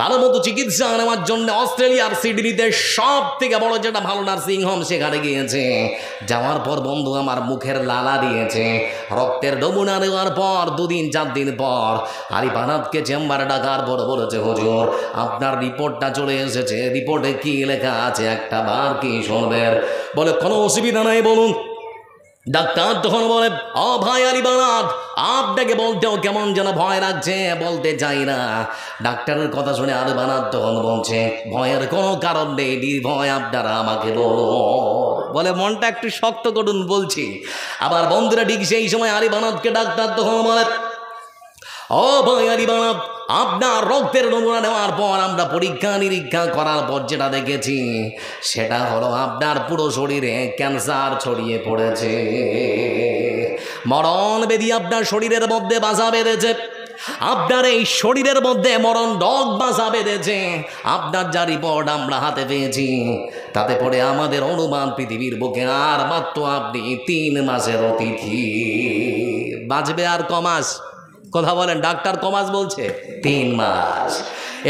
ভালো মতো চিকিৎসা নেওয়ার জন্য অস্ট্রেলিয়ার সিডনিতে সব থেকে বড় যেটা ভালো নার্সিং হোম, সেখানে গিয়েছে। যাওয়ার পর বন্ধু আমার মুখের লালা দিয়েছে, রক্তের নমুনা নেওয়ার পর 2 দিন 4 দিন পর আরিফানাথকে চেম্বারে ডাকার পর বলেছে, হুজুর আপনার রিপোর্টটা চলে এসেছে, রিপোর্টে কি লেখা আছে একটা বার কি শুনবেন? বলে কোনো অসুবিধা নাই, বলুন। ডাক্তার তখন বলে, ও ভাই আরিফানাথ, আপনাকে বলতেও কেমন যেন ভয় লাগছে, বলতে চাই না। ডাক্তারের কথা শুনে আরিফানাথ তখন বলছে, ভয়ের কোনো কারণ নেই, নির্ভয় আপনারা আমাকে বলুন। বলে মনটা একটু শক্ত করুন, বলছি। আবার বন্ধুরা ঠিক সেই সময় আরিফানাথকে ডাক্তার তখন বলে, ও ভাই আরিফানাথ, আপনার রক্তের নমুনা নেওয়ার পর আমরা পরীক্ষা নিরীক্ষা করার পর যেটা দেখেছি, সেটা হলো আপনার পুরো শরীরে ক্যান্সার ছড়িয়ে পড়েছে, মরণ ব্যাধি আপনার শরীরের মধ্যে বাসা বেঁধেছে, আপনার এই শরীরের মধ্যে মরণ রোগ বাসা বেঁধেছে। আপনার যা রিপোর্ট আমরা হাতে পেয়েছি, তাতে পড়ে আমাদের অনুমান পৃথিবীর বুকে আর মাত্র আপনি 3 মাসের অতিথি, বাঁচবে আর কমাস। কথা বলেন, ডাক্তার কমাস বলছে, 3 মাস।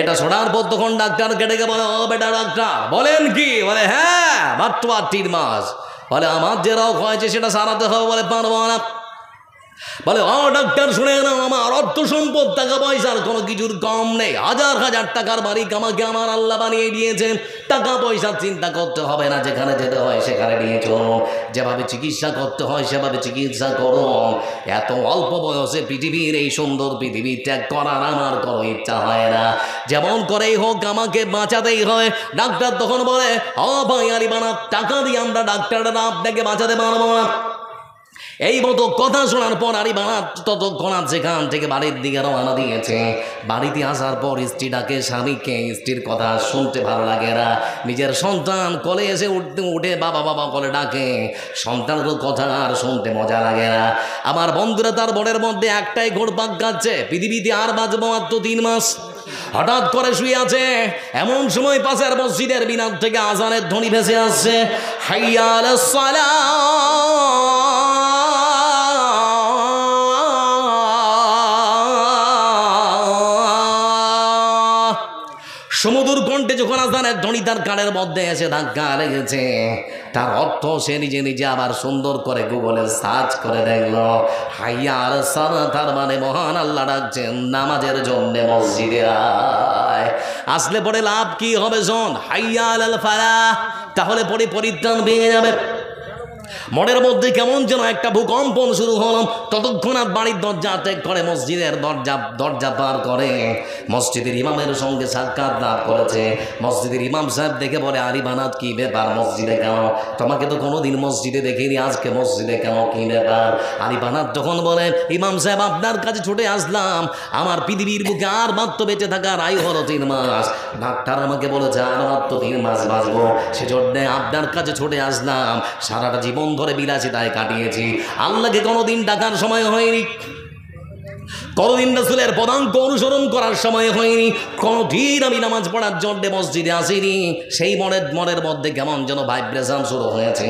এটা শোনার পর তখন ডাক্তার কেটে বলে, ও বেটা ডাক্তার, বলেন কি? বলে হ্যাঁ, মাত্র আর 3 মাস। বলে আমার যে রোগ হয়েছে সেটা সারাতে হবে। বলে পারবো না। বলে ও ডাক্তার শুনে না, আমার অর্থ সম্পদ টাকা পয়সার কোনো কিছুর কম নেই, হাজার হাজার টাকার মালিক আমাকে আমার আল্লাহ বানিয়ে দিয়েছেন, টাকা পয়সার চিন্তা করতে হবে না, যেখানে যেতে হয় সেখানে নিয়ে চলুন, যেভাবে চিকিৎসা করতে হয় সেভাবে চিকিৎসা করুন। এত অল্প বয়সে পৃথিবীর এই সুন্দর পৃথিবী ত্যাগ করার আমার কোনো ইচ্ছা হয় না, যেমন করেই হোক আমাকে বাঁচাতেই হয়। ডাক্তার তখন বলে, ও ভাই আরিফানাথ, টাকা দিয়ে আমরা ডাক্তাররা আপনাকে বাঁচাতে পারবো না। এই মতো কথা শোনার পর আরিফানাথ ততক্ষণ সেখান থেকে বাড়ির দিকে রওনা দিয়েছে। বাড়িতে আসার পর স্ত্রীটাকে, স্বামীকে, স্ত্রীর কথা শুনতে ভালো লাগে না। নিজের সন্তান কোলে এসে উঠে বাবা বাবা করে ডাকে, সন্তানের কথা আর শুনতে মজা লাগে না। আমার বন্ধুরা, তার বনের মধ্যে একটাই ঘোরপাক খাচ্ছে, পৃথিবীতে আর বাঁচবো মাত্র 3 মাস। হঠাৎ করে শুয়ে আছে, এমন সময় পাশের মসজিদের মিনার থেকে আজানের ধ্বনি ভেসে আসছে, হাইয়া আলাস সালাহ। সমুদ্র কণ্ঠে যখন আজানের ধ্বনি তার কানের মধ্যে এসে ধাক্কা লেগেছে, তার অর্থ সে নিজে নিজে আবার সুন্দর করে গুগলে সার্চ করে দেখলো, হাইয়া আলাস সালাহ, তার মানে মহান আল্লাহ ডাকছেন নামাজের জন্য মসজিদে আয়। আসলে পরে লাভ কি হবে শোন, হাইয়া আলাল ফালাহ, তাহলে পরে পরিত্রাণ পেয়ে যাবে। মনের মধ্যে কেমন যেন একটা ভূকম্পন শুরু হলো। ততক্ষণ আর বাড়ির দরজা ত্যাগ করে মসজিদের দরজা পার করে মসজিদের ইমামের সঙ্গে সাক্ষাৎ লাভ করেছে। মসজিদের ইমাম সাহেব দেখে বলে, আরিফানাথ কি ব্যাপার, মসজিদে কেন? তোমাকে তো কোনোদিন মসজিদে দেখিনি, আজকে মসজিদে কেন, কি ব্যাপার? আরিফানাথ তখন বলেন, ইমাম সাহেব আপনার কাছে ছুটে আসলাম, আমার পৃথিবীর বুকে আর মাত্র বেঁচে থাকার আয়ু হলো 3 মাস। ডাক্তার আমাকে বলেছে আর মাত্র 3 মাস বাঁচবো, সেজন্য আপনার কাছে ছুটে আসলাম। সারাটা জীবন ধরে বিলাসিতায় কাটিয়েছি, আল্লাহকে কোনোদিন ডাকার সময় হয়নি, কোনোদিন রাসূলের পদাঙ্ক অনুসরণ করার সময় হয়নি, কোনোদিন আমি নামাজ পড়ার জন্য মসজিদে আসিনি। সেই মনের মধ্যে কেমন যেন ভাইব্রেশন শুরু হয়েছে।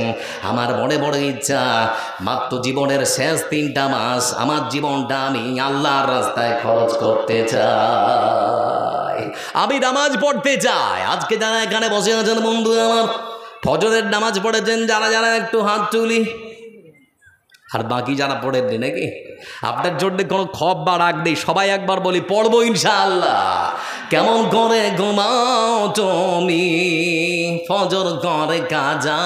আমার মনে বড় ইচ্ছা, মাত্র জীবনের শেষ 3টা মাস আমার জীবনটা আমি আল্লাহর রাস্তায় খরচ করতে চাই, আমি নামাজ পড়তে চাই। আজকে যারা এখানে বসে আছেন বন্ধু আমার, ফজরের নামাজ পড়েছেন যারা যারা, একটু হাত তুলি। আর বাকি যারা পড়েননি নাকি, আপনার জন্য কোনো খপ বা রাগ নেই, সবাই একবার বলি পড়বো ইনশাআল্লাহ। কেমন করে ঘুমাও তুমি ফজর করে কাজা,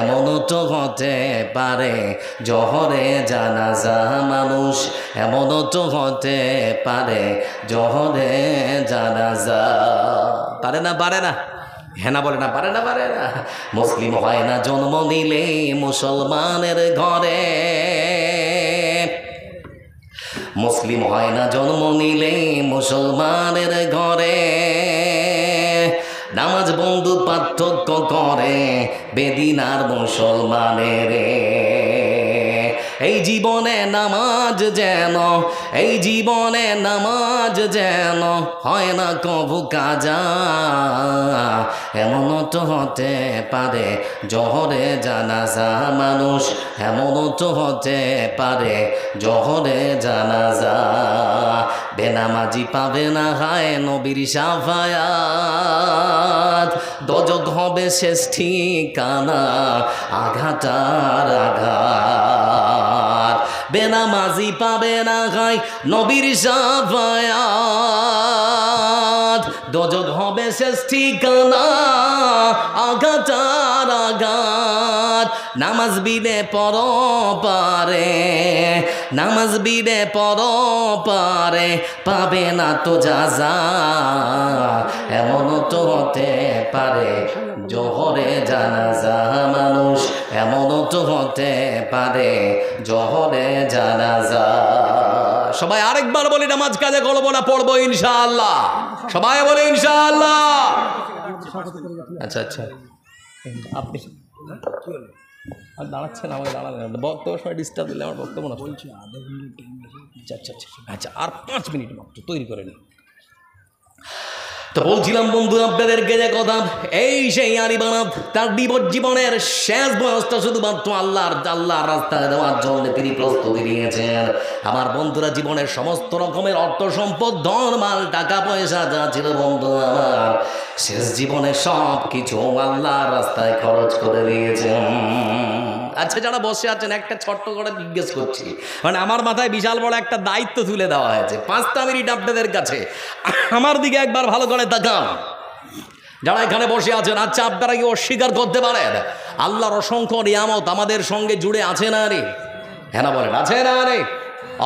এমন তো হতে পারে জহরে জানাজা মানুষ, এমন তো হতে পারে জহরে জানাজা। পারে না, পারে না, হ্যাঁ না বলে না, পারে না, পারে না। মুসলিম হয় না জন্ম নিলে মুসলমানের ঘরে, মুসলিম হয় না জন্ম নিলে মুসলমানের ঘরে, নামাজ বন্ধু পার্থক্য করে বেদিন আর মুসলমানের। এই জীবনে নামাজ যেন, এই জীবনে নামাজ যেন হয় না কবু কাজা। এমনও তো হতে পারে জহরে জানাজা মানুষ, এমনও তো হতে পারে জহরে জানাজা। বেনামাজি পাবে না হায় নবীর শাফায়াত, দোজখ হবে শেষ ঠিকানা আঘাতার আঘাত। বেনামাজি পাবে না হায় নবীর শাফায়াত, দোজখ হবে শেষ ঠিকানা আঘাতার আঘাত। নামাজ বিনে পর পারে, নামাজ বিনে পর পারে পাবে না তো যাজা। এমনও তো হতে পারে জোহরে জানাজা মানুষ, এমনও তো হতে পারে জোহরে জানাজা। সবাই আরেকবার বলি নামাজ কাজে করবো না পড়বো ইনশাআল্লাহ, সবাই বলে ইনশাআল্লাহ। আচ্ছা আচ্ছা, আপনি আর দাঁড়াচ্ছেন, আমাকে দাঁড়ালেন বক্তব্য সময় ডিস্টার্ব দিলে আমার বক্তব্য না বলছি। আচ্ছা আচ্ছা আচ্ছা আচ্ছা, আর 5 মিনিট মাত্র তৈরি করে নিন। তো বলছিলাম বন্ধু আপনাদেরকে যে কথা, এই সেই আরিবানা তার জীবনের শেষ বয়সটা শুধুমাত্র আল্লাহর রাস্তায় দেওয়ার জন্য তিনি প্রস্তুতি নিয়েছেন। আমার বন্ধুরা, জীবনের সমস্ত রকমের অর্থ সম্পদ, ধন মাল, টাকা পয়সা যা ছিল বন্ধু আমার, শেষ জীবনে সব কিছু আল্লাহর রাস্তায় খরচ করে দিয়েছেন। আচ্ছা, যারা বসে আছেন একটা ছোট্ট করে জিজ্ঞেস করছি, মানে আমার মাথায় বিশাল বড় একটা দায়িত্ব তুলে দেওয়া হয়েছে। 5টা মিনিট আপনাদের কাছে আমার দিকে একবার ভালো করে তাকান, যারা এখানে বসে আছেন। আচ্ছা, আপনারা কি অস্বীকার করতে পারেন আল্লাহর অসংখ্য নিয়ামত আমাদের সঙ্গে জুড়ে আছে না রে? হ্যাঁ না বলেন, আছে না রে?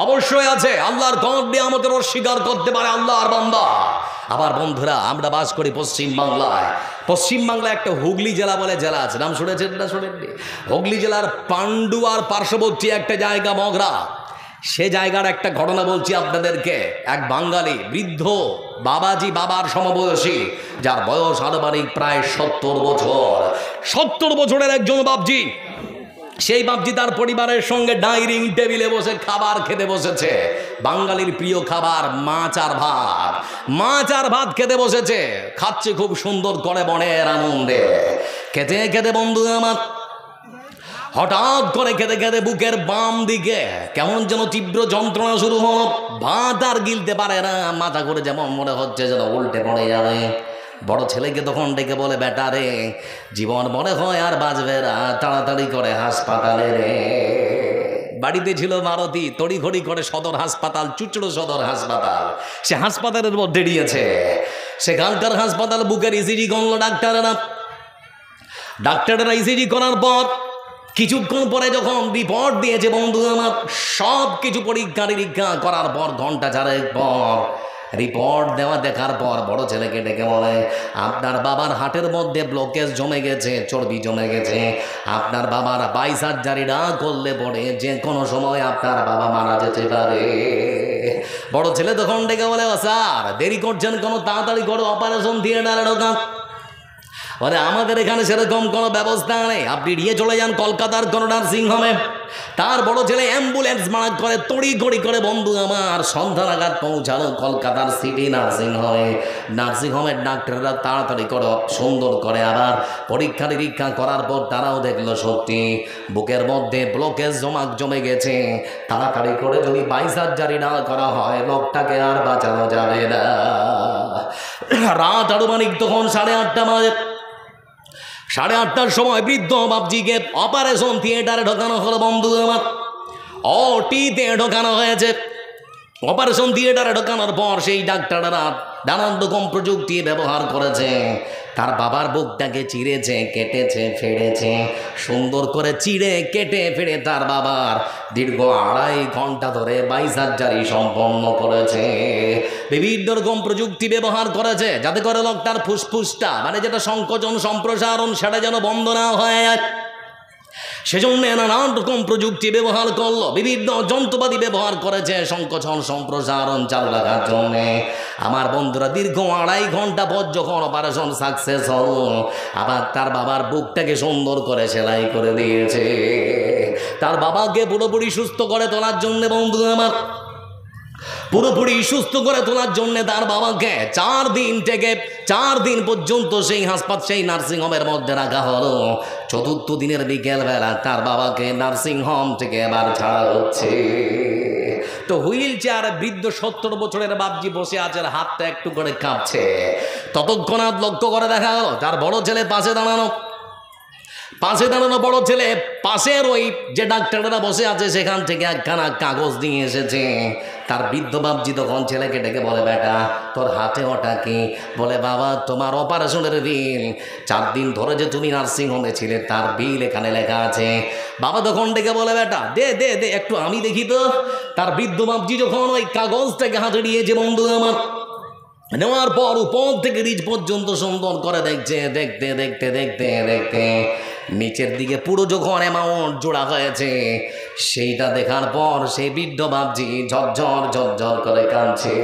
অবশ্যই আছে। আল্লাহর কোন নিয়ামতের অস্বীকার করতে পারে আল্লাহর বান্দা? আবার বন্ধুরা, আমরা বাস করি পশ্চিমবাংলায়। পশ্চিমবাংলায় একটা হুগলি জেলা বলে জেলা আছে, নাম শুনেছেন না শুনেননি? হুগলি জেলার পান্ডুয়ার পার্শ্ববর্তী একটা জায়গা মগরা, সে জায়গার একটা ঘটনা বলছি আপনাদেরকে। এক বাঙালি বৃদ্ধ বাবাজি, বাবার সমবয়সী, যার বয়স আনুমানিক প্রায় 70 বছর, 70 বছরের একজন বাবজি। সেই বাবজি তার পরিবারের সঙ্গে ডাইনিং টেবিলে বসে খাবার খেতে বসেছে। বাঙালির প্রিয় খাবার মাছ আর ভাত, মাছ আর ভাত খেতে বসেছে। খাচ্ছে খুব সুন্দর করে মনের আনন্দে। খেতে খেতে বন্ধু আমার, হঠাৎ করে খেতে খেতে বুকের বাম দিকে কেমন যেন তীব্র যন্ত্রণা শুরু হলো। ভাত আর গিলতে পারে না, মাথা করে যেমন মনে হচ্ছে যেন উল্টে পড়ে যাবে। বড় ছেলেকে তখন ডেকে বলে, বেটা রে, জীবন মনে হয় আর বাঁচবে না, তাড়াতাড়ি করে হাসপাতালে রে। বাড়িতে ছিল মারুতি, তড়িঘড়ি করে সদর হাসপাতাল, চুচড়ো সদর হাসপাতাল, সে হাসপাতালের মধ্যে দিয়েছে। সেখানকার হাসপাতাল বুকের ইসিজি করলো ডাক্তারেরা ইসিজি করার পর কিছুক্ষণ পরে যখন রিপোর্ট দিয়েছে বন্ধু আমার, সব কিছু পরীক্ষা নিরীক্ষা করার পর ঘন্টা 4 পর রিপোর্ট দেখার পর বড় ছেলেকে ডেকে বলে, আপনার বাবার হার্টের মধ্যে ব্লকেজ জমে গেছে, চর্বি জমে গেছে। আপনার বাবার সার্জারি না করলে পরে যে কোনো সময় আপনার বাবা মারা যেতে পারে। বড় ছেলে তখন ডেকে বলে, স্যার দেরি করছেন কোনো, তাড়াতাড়ি করে অপারেশন থিয়েটারে ঢোকান। বলে, আমাদের এখানে সেরকম কোনো ব্যবস্থা নেই, আপনি নিয়ে চলে যান কলকাতার কোনো নার্সিংহোমে। তার বড় ছেলে অ্যাম্বুলেন্স মারা করে তড়িঘড়ি করে বন্ধু আমার সন্ধ্যা নাগাদ পৌঁছালো কলকাতার সিটি নার্সিংহোমে। নার্সিংহোমের ডাক্তাররা তাড়াতাড়ি করে সুন্দর করে আবার পরীক্ষা নিরীক্ষা করার পর তারাও দেখলো সত্যি বুকের মধ্যে ব্লকেজ জমে গেছে। তাড়াতাড়ি করে যদি সার্জারি না করা হয় লোকটাকে আর বাঁচানো যাবে না। রাত আনুমানিক তখন 8:30 বাজে। 8:30টার সময় বৃদ্ধ বাবজিকে অপারেশন থিয়েটারে ঢোকানো হলো বন্ধু আমার, ওটিতে ঢোকানো হয়েছে। অপারেশন থিয়েটারে ঢোকানোর পর সেই ডাক্তাররা নানান রকম প্রযুক্তি ব্যবহার করেছে। তার বাবার বুকটাকে চিরেছে, কেটেছে, ফেড়েছে, সুন্দর করে চিড়ে কেটে ফেড়ে তার বাবার দীর্ঘ 2.5 ঘন্টা ধরে সার্জারি সম্পন্ন করেছে। বিভিন্ন রকম প্রযুক্তি ব্যবহার করেছে যাতে করে লোকটার ফুসফুসটা, মানে যেটা সংকোচন সম্প্রসারণ, সেটা যেন বন্ধ না হয়। সেজন্য নানান রকম প্রযুক্তি ব্যবহার করলো, বিভিন্ন যন্ত্রপাতি ব্যবহার করেছে সংকোচন সম্প্রসারণ চালু রাখার জন্য। আমার বন্ধুরা, দীর্ঘ 2.5 ঘন্টা পর যখন অপারেশন সাকসেস হলো, আবার তার বাবার বুকটাকে সুন্দর করে সেলাই করে দিয়েছে। তার বাবাকে পুরোপুরি সুস্থ করে তোলার জন্য বন্ধু আমার, পুরোপুরি সুস্থ করে তোলার জন্য তার বাবাকে 4 দিন থেকে 4 দিন পর্যন্ত সেই হাসপাতাল সেই নার্সিংহোমের মধ্যে রাখা হলো। 4র্থ দিনের বিকেলবেলা তার বাবাকে নার্সিংহোম থেকে এবার ছাড়া হচ্ছে। তো হুইল চেয়ারে বৃদ্ধ 70 বছরের বাপজি বসে আছে, হাতটা একটু করে কাঁপছে। ততক্ষণাৎ লক্ষ্য করে দেখা গেল তার বড় ছেলে পাশে দাঁড়ানো বড় ছেলে পাশের ওই যে ডাক্তাররা বসে আছে সেখান থেকে একখানা কাগজ নিয়ে এসেছে। তার বৃদ্ধ বাপজি তখন ছেলেকে ডেকে বলে, বেটা তোর হাতে ওটা কি? বলে, বাবা তোমার অপারেশনের বিল, 4 দিন ধরে যে তুমি নার্সিংহোমে ছিলে তার বিল এখানে লেখা আছে। বাবা তখন ডেকে বলে, বেটা দে দে দে একটু আমি দেখি তো। তার বৃদ্ধ বাপজি যখন ওই কাগজটাকে হাতে নিয়েছে বন্ধু আমার, নেওয়ার পর উপর থেকে নিচ পর্যন্ত সুন্দর করে দেখছে, দেখতে দেখতে দেখতে দেখতে নিচের দিকে পুরো যখন অ্যামাউন্ট জোড়া হয়েছে সেইটা দেখার পর সেই বৃদ্ধ বাপজি ঝরঝর ঝরঝর করে কাঁদছে।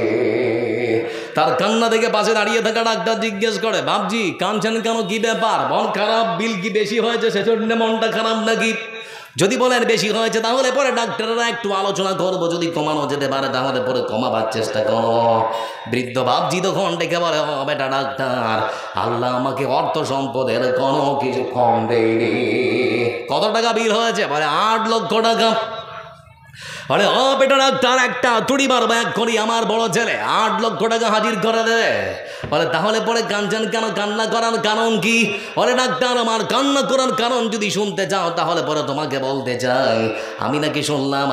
তার কান্না দেখে পাশে দাঁড়িয়ে থাকা ডাক্তার জিজ্ঞেস করে, বাপজি কাঁদছেন কেন, কি ব্যাপার? মন খারাপ, বিল কি বেশি হয়েছে সেজন্য মনটা খারাপ নাকি? যদি বলেন বেশি হয়েছে তাহলে পরে ডাক্তাররা একটু আলোচনা করবো, যদি কমানো যেতে পারে তাহলে পরে কমাবার চেষ্টা করো। বৃদ্ধ বাপজি তখন ডেকে বলে, ও বেটা ডাক্তার, আল্লাহ আমাকে অর্থ সম্পদের কোনো কিছু কম দেয়নি। কত টাকা বিল হয়েছে? বলে 8 লক্ষ টাকা। বলে, ও বেটা ডাক্তার, একটা তুড়িবার ব্যাগ করি আমার বড় ছেলে 8 লক্ষ টাকা হাজির করে দেবে। বলে, তাহলে পরে কাঁদছেন কেন, কান্না করার কারণ কি? বলে, ডাক্তার আমার কান্না করার কারণ যদি শুনতে চাও তাহলে পরে তোমাকে বলতে চাই, আমি নাকি শুনলাম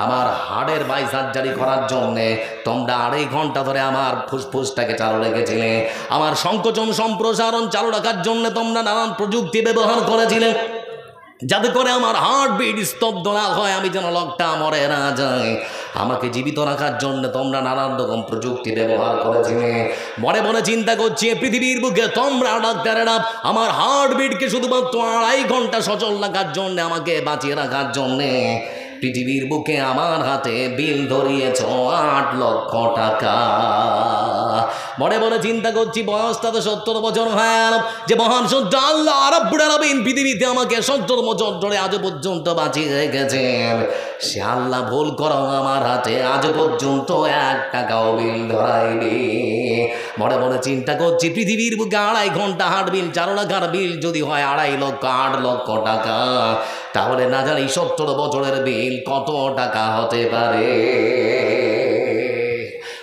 আমার হাড়ের বাই সার্জারি করার জন্যে তোমরা 2.5 ঘন্টা ধরে আমার ফুসফুসটাকে চালু রেখেছিলে, আমার সংকোচন সম্প্রসারণ চালু রাখার জন্য তোমরা নানান প্রযুক্তি ব্যবহার করেছিলে, যাতে করে আমার হার্টবিট স্তব্ধ না হয়, আমি যেন লোকটা মরে না যায়। আমাকে জীবিত রাখার জন্য তোমরা নানান রকম প্রযুক্তি ব্যবহার করেছিলে। মনে মনে চিন্তা করছি পৃথিবীর বুকে তোমরা ডাক্তারেরা আমার হার্টবিটকে শুধুমাত্র 2.5 ঘন্টা সচল রাখার জন্য, আমাকে বাঁচিয়ে রাখার জন্যে পৃথিবীর বুকে আমার হাতে বিল ধরিয়েছ 8 লক্ষ টাকা। মনে মনে চিন্তা করছি বয়সটা তো 70 বছর হয়ে গেল, যে মহান সত্য আল্লাহ রাব্বুল আলামিন পৃথিবীতে আমাকে 70 বছর ধরে আজ পর্যন্ত বাঁচিয়ে রেখেছেন, সে আল্লাহ ভুল করো আমার হাতে আজ পর্যন্ত 1 টাকাও বিল ধরায়নি। মনে মনে চিন্তা করছি পৃথিবীর বুকে 2.5 ঘন্টা হার্ট বিল চালু রাখার বিল যদি হয় 2.5 লক্ষ 8 লক্ষ টাকা, তাহলে না জানি 70 বছরের বিল কত টাকা হতে পারে।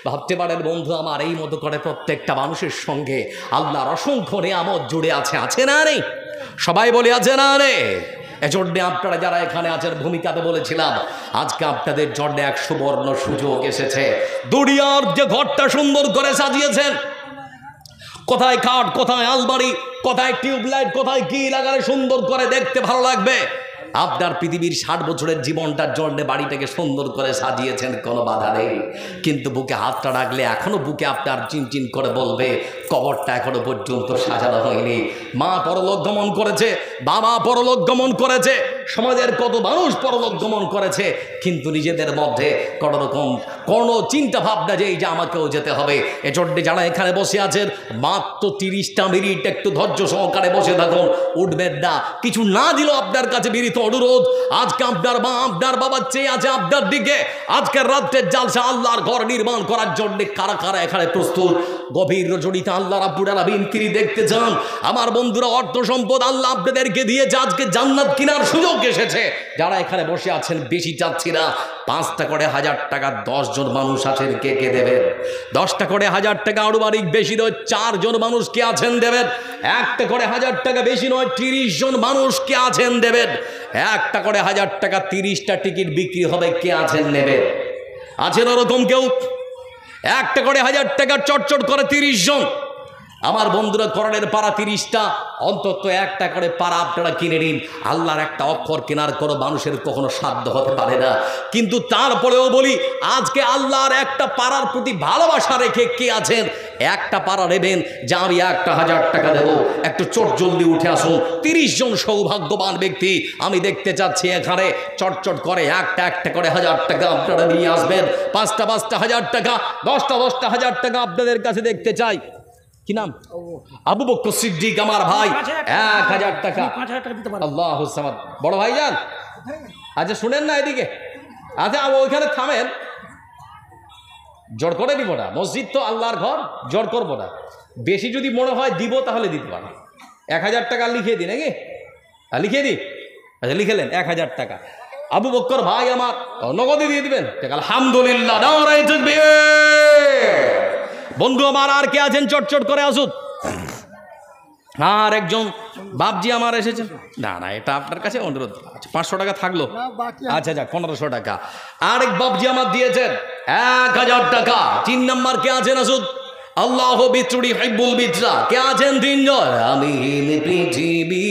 ভাবতে পারেন বন্ধু আমার, এই মতো করে প্রত্যেকটা মানুষের সঙ্গে আল্লাহর অসংখ্য নিয়ামত জুড়ে আছে, আছে না রে? সবাই বলে আছে না রে? এজন্য আপনারা যারা এখানে আছেন, ভূমিকাতে বলেছিলাম আজকে আপনাদের জন্য এক সুবর্ণ সুযোগ এসেছে। দুনিয়ার যে ঘরটা সুন্দর করে সাজিয়েছেন, কোথায় খাট, কোথায় আলমারি, কোথায় টিউবলাইট, কোথায় কি লাগালে সুন্দর করে দেখতে ভালো লাগবে, আপনার পৃথিবীর 60 বছরের জীবনটার জন্য বাড়িটাকে সুন্দর করে সাজিয়েছেন, কোনো বাধা নেই। কিন্তু বুকে হাতটা রাখলে এখনো বুকে আপনার চিনচিন করে বলবে কবরটা এখনো পর্যন্ত সাজানো হয়নি। মা পরলোক গমন করেছে, বাবা পরলোক গমন করেছে, সমাজের কত মানুষ পরলোক গমন করেছে, কিন্তু নিজেদের মধ্যে কোনো চিন্তা ভাবনা যে এই যে আমাকেও যেতে হবে। এজন্য যারা এখানে বসে আছেন মাত্র 30টা মিনিট একটু ধৈর্য সহকারে বসে থাকুন, উঠবেন না। কিছু না দিলেও আপনার কাছে বিনীত অনুরোধ, আজকে আপনার মা আপনার বাবা চেয়ে আছে আপনার দিকে। আজকের রাত্রের জালসা আল্লাহর ঘর নির্মাণ করার জন্য কারা কারা এখানে প্রস্তুত? গভীর রজনীতে আল্লাহ রাব্বুল আলামিন কি দেখতে চান? আমার বন্ধুরা, অর্থ সম্পদ আল্লাহ আপনাদেরকে দিয়েছে, আজকে জান্নাত কেনার সুযোগ এসেছে। যারা এখানে বসে আছেন বেশি চাচ্ছি না, 5টা করে 1000 টাকা 10 জন মানুষ আছেন, কে কে দেবেন? 10টা করে 1000 টাকা আনুমানিক বেশি নয় 4 জন মানুষ কে আছেন দেবেন। 1টা করে 1000 টাকা বেশি নয় 30 জন মানুষ কে আছেন দেবেন। 1টা করে 1000 টাকা 30টা টিকিট বিক্রি হবে, কে আছেন নেবেন? আছেন ওরকম কেউ? 1টা করে 1000 টাকা চটচট করে 30 জন। আমার বন্ধুরা, করণের পাড়া 30টা, অন্তত 1টা করে পাড়া আপনারা কিনে নিন। আল্লাহর একটা অক্ষর কেনার কোনো মানুষের কখনো সাধ্য হতে পারে না, কিন্তু তারপরেও বলি আজকে আল্লাহর একটা পাড়ার প্রতি ভালোবাসা রেখে কে আছেন 1টা পাড়া নেবেন যে আমি 1000 টাকা দেবো, একটু চট জলদি উঠে আসুন। 30 জন সৌভাগ্যবান ব্যক্তি আমি দেখতে চাচ্ছি এখানে, চটচট করে 1টা করে 1000 টাকা আপনারা নিয়ে আসবেন। 5টা 1000 টাকা, 10টা 1000 টাকা আপনাদের কাছে দেখতে চাই। কি নাম? আবু বকর সিদ্দিক আমার ভাই, 1000 টাকা। আল্লাহু সামাদ। বড় ভাই যান আচ্ছা শুনেন না এদিকে, আচ্ছা ওইখানে থামেন, জোর করে দিব না, মসজিদ তো আল্লাহর ঘর, জোর করবো না। বেশি যদি মনে হয় দিব তাহলে দিতে পারেন। 1000 টাকা লিখিয়ে দিই নাকি? লিখিয়ে দিই, আচ্ছা লিখেলেন 1000 টাকা। আবু বক্কর ভাই আমার নগদে দিয়ে দিবেন। আলহামদুলিল্লাহ, নারায়ে তাকবীর। বন্ধু আমার আর কে আছেন চটচট করে আসুন। আর একজন বাপজি আমার এসেছেন। না না, এটা আপনার কাছে অনুরোধ। আচ্ছা 500 টাকা থাকলো, আচ্ছা যাক 1500 টাকা। আরেক বাপজি আমার দিয়েছেন 1000 টাকা। 3 নাম্বার কে আছেন আসুন। আল্লাহ বিচুড়ি হিব্বুল বিচরা কে আছেন? 3 জন। আমি পৃথিবী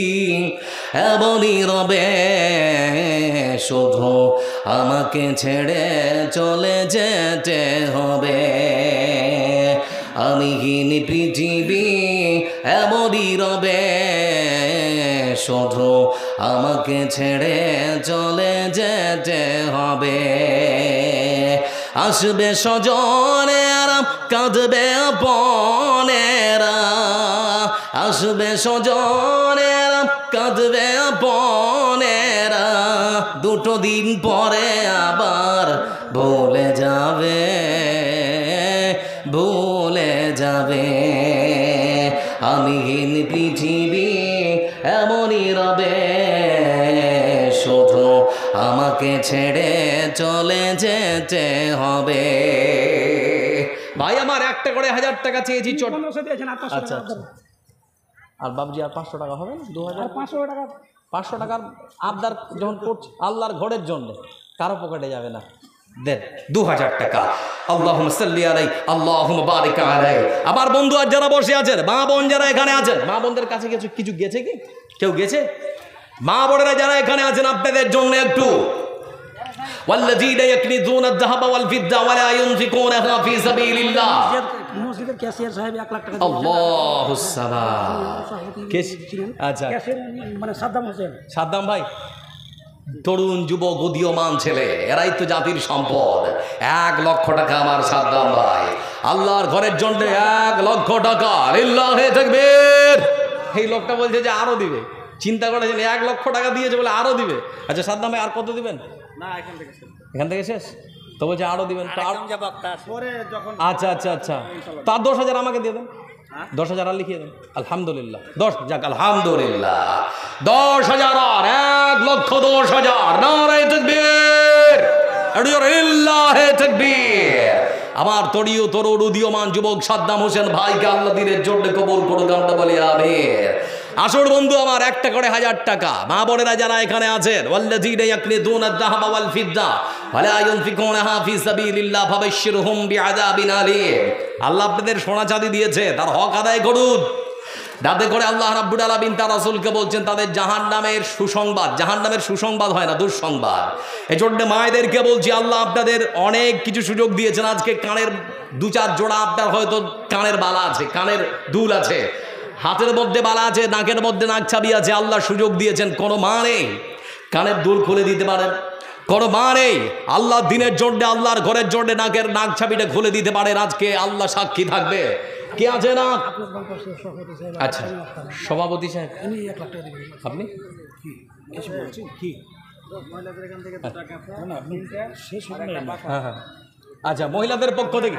এমনই রবে, শুধু আমাকে ছেড়ে চলে যেতে হবে। আমি পৃথিবী এমনই রবে, শুধু আমাকে ছেড়ে চলে যেতে হবে। আসবে স্বজনেরা, কাঁদবে আপনেরা। আসবে স্বজনেরা, কাঁদবে আপনেরা। 2 দিন পরে আবার ভুলে যাবে, ভুলে যাবে। আমি পৃথিবী এমনই রবে, শুধু আমাকে ছেড়ে চলে যেতে হবে। ভাই আমার একটা করে 1000 টাকা চেয়েছি। আচ্ছা আচ্ছা। আর বাবজি আর 500 টাকা হবে না? 2000 500 টাকার আবদার যখন করছি আল্লাহর ঘরের জন্য, কারো পকেটে যাবে না। দেন 2000 টাকা। আল্লাহুম্মা সাল্লি আলাইহি, আল্লাহুম্মা বারিক আলাইহি। আবার বন্ধু আর যারা বসে আছেন, মা বোন যারা এখানে আছেন, মা বোনদের কাছে কিছু গেছে কি? কেউ গেছে? মা বোনেরা যারা এখানে আছেন আপনাদের জন্য একটু। ওয়াল্লাযীনা ইয়াকনিজুনা আয-যাহাবা ওয়াল ফিদ্দা ওয়া লা ইউনফিকুনাহা ফি সাবিলিল্লাহ। মসজিদের ক্যাশিয়ার সাহেব 1 লাখ টাকা আল্লাহুস সালাম। আচ্ছা মানে সাদ্দাম হোসেন, সাদ্দাম ভাই, তরুণ যুবক উদীয়মান ছেলে, এরাই তো জাতির সম্পদ। 1 লক্ষ টাকা আমার সাদ্দাম ভাই, আল্লাহর ঘরের জন্য 1 লক্ষ টাকা। লিল্লাহি তাকবীর। এই লোকটা বলছে যে আরো দিবে, চিন্তা করেছেন 1 লক্ষ টাকা দিয়েছে বলে আরো দিবে। আচ্ছা সাদ্দাম ভাই আর কত দিবেন? না, এখান থেকে শেষ তো বলছে আরো দিবেন। আচ্ছা আচ্ছা আচ্ছা, তার 10,000 আমাকে দিয়ে দেন। 10,000 আর লিখিয়ে দেন। আলহামদুলিল্লাহ 10, যাক আলহামদুলিল্লাহ 10,000 আর 1,10,000। নারায়ে তাকবীর, লিল্লাহি তাকবীর। আমার তরুণ উদীয়মান যুবক সাদ্দাম হোসেন ভাইকে আল্লাহ দিনের জন্য কবুল করুক, আমরা বলি আমিন। আসল বন্ধু আমার একটা করে 1000 টাকা। মা বোনেরা যারা এখানে আছেন, ওয়াল্লাযীনা ইয়াকনিজুনা আয-যাহাবা ওয়াল ফিদ্দা ওয়া লা ইউনফিকুনাহা ফি সাবিলিল্লাহ ফাবাশশিরহুম বিআযাবিন আলীম। আল্লাহ আপনাদের সোনা চাঁদি দিয়েছে, তার হক আদায় করুন। যাতে করে আল্লাহ রাব্বুল আলামিন তার রাসূলকে বলছেন তাদের জাহান্নামের সুসংবাদ, জাহান্নামের সুসংবাদ হয় না, দুঃসংবাদ। এজন্য মায়েদেরকে বলছি, আল্লাহ আপনাদের অনেক কিছু সুযোগ দিয়েছেন। আজকে কানের 2-4 জোড়া আপনার হয়তো কানের বালা আছে, কানের দুল আছে, হাতের মধ্যে বালা আছে, নাকের মধ্যে নাক ছাবি আছে। আল্লাহ সুযোগ দিয়েছেন, কোনো মা নেই কানের দুল খুলে দিতে পারেন, কোনো মা নেই আল্লাহ দিনের জন্য, আল্লাহর ঘরের জন্য নাকের নাক ছাবিটা খুলে দিতে পারেন। আজকে আল্লাহ সাক্ষী থাকবে। কে আছে না? আচ্ছা সভাপতি সাহেব, আপনি হ্যাঁ হ্যাঁ, আচ্ছা মহিলাদের পক্ষ থেকে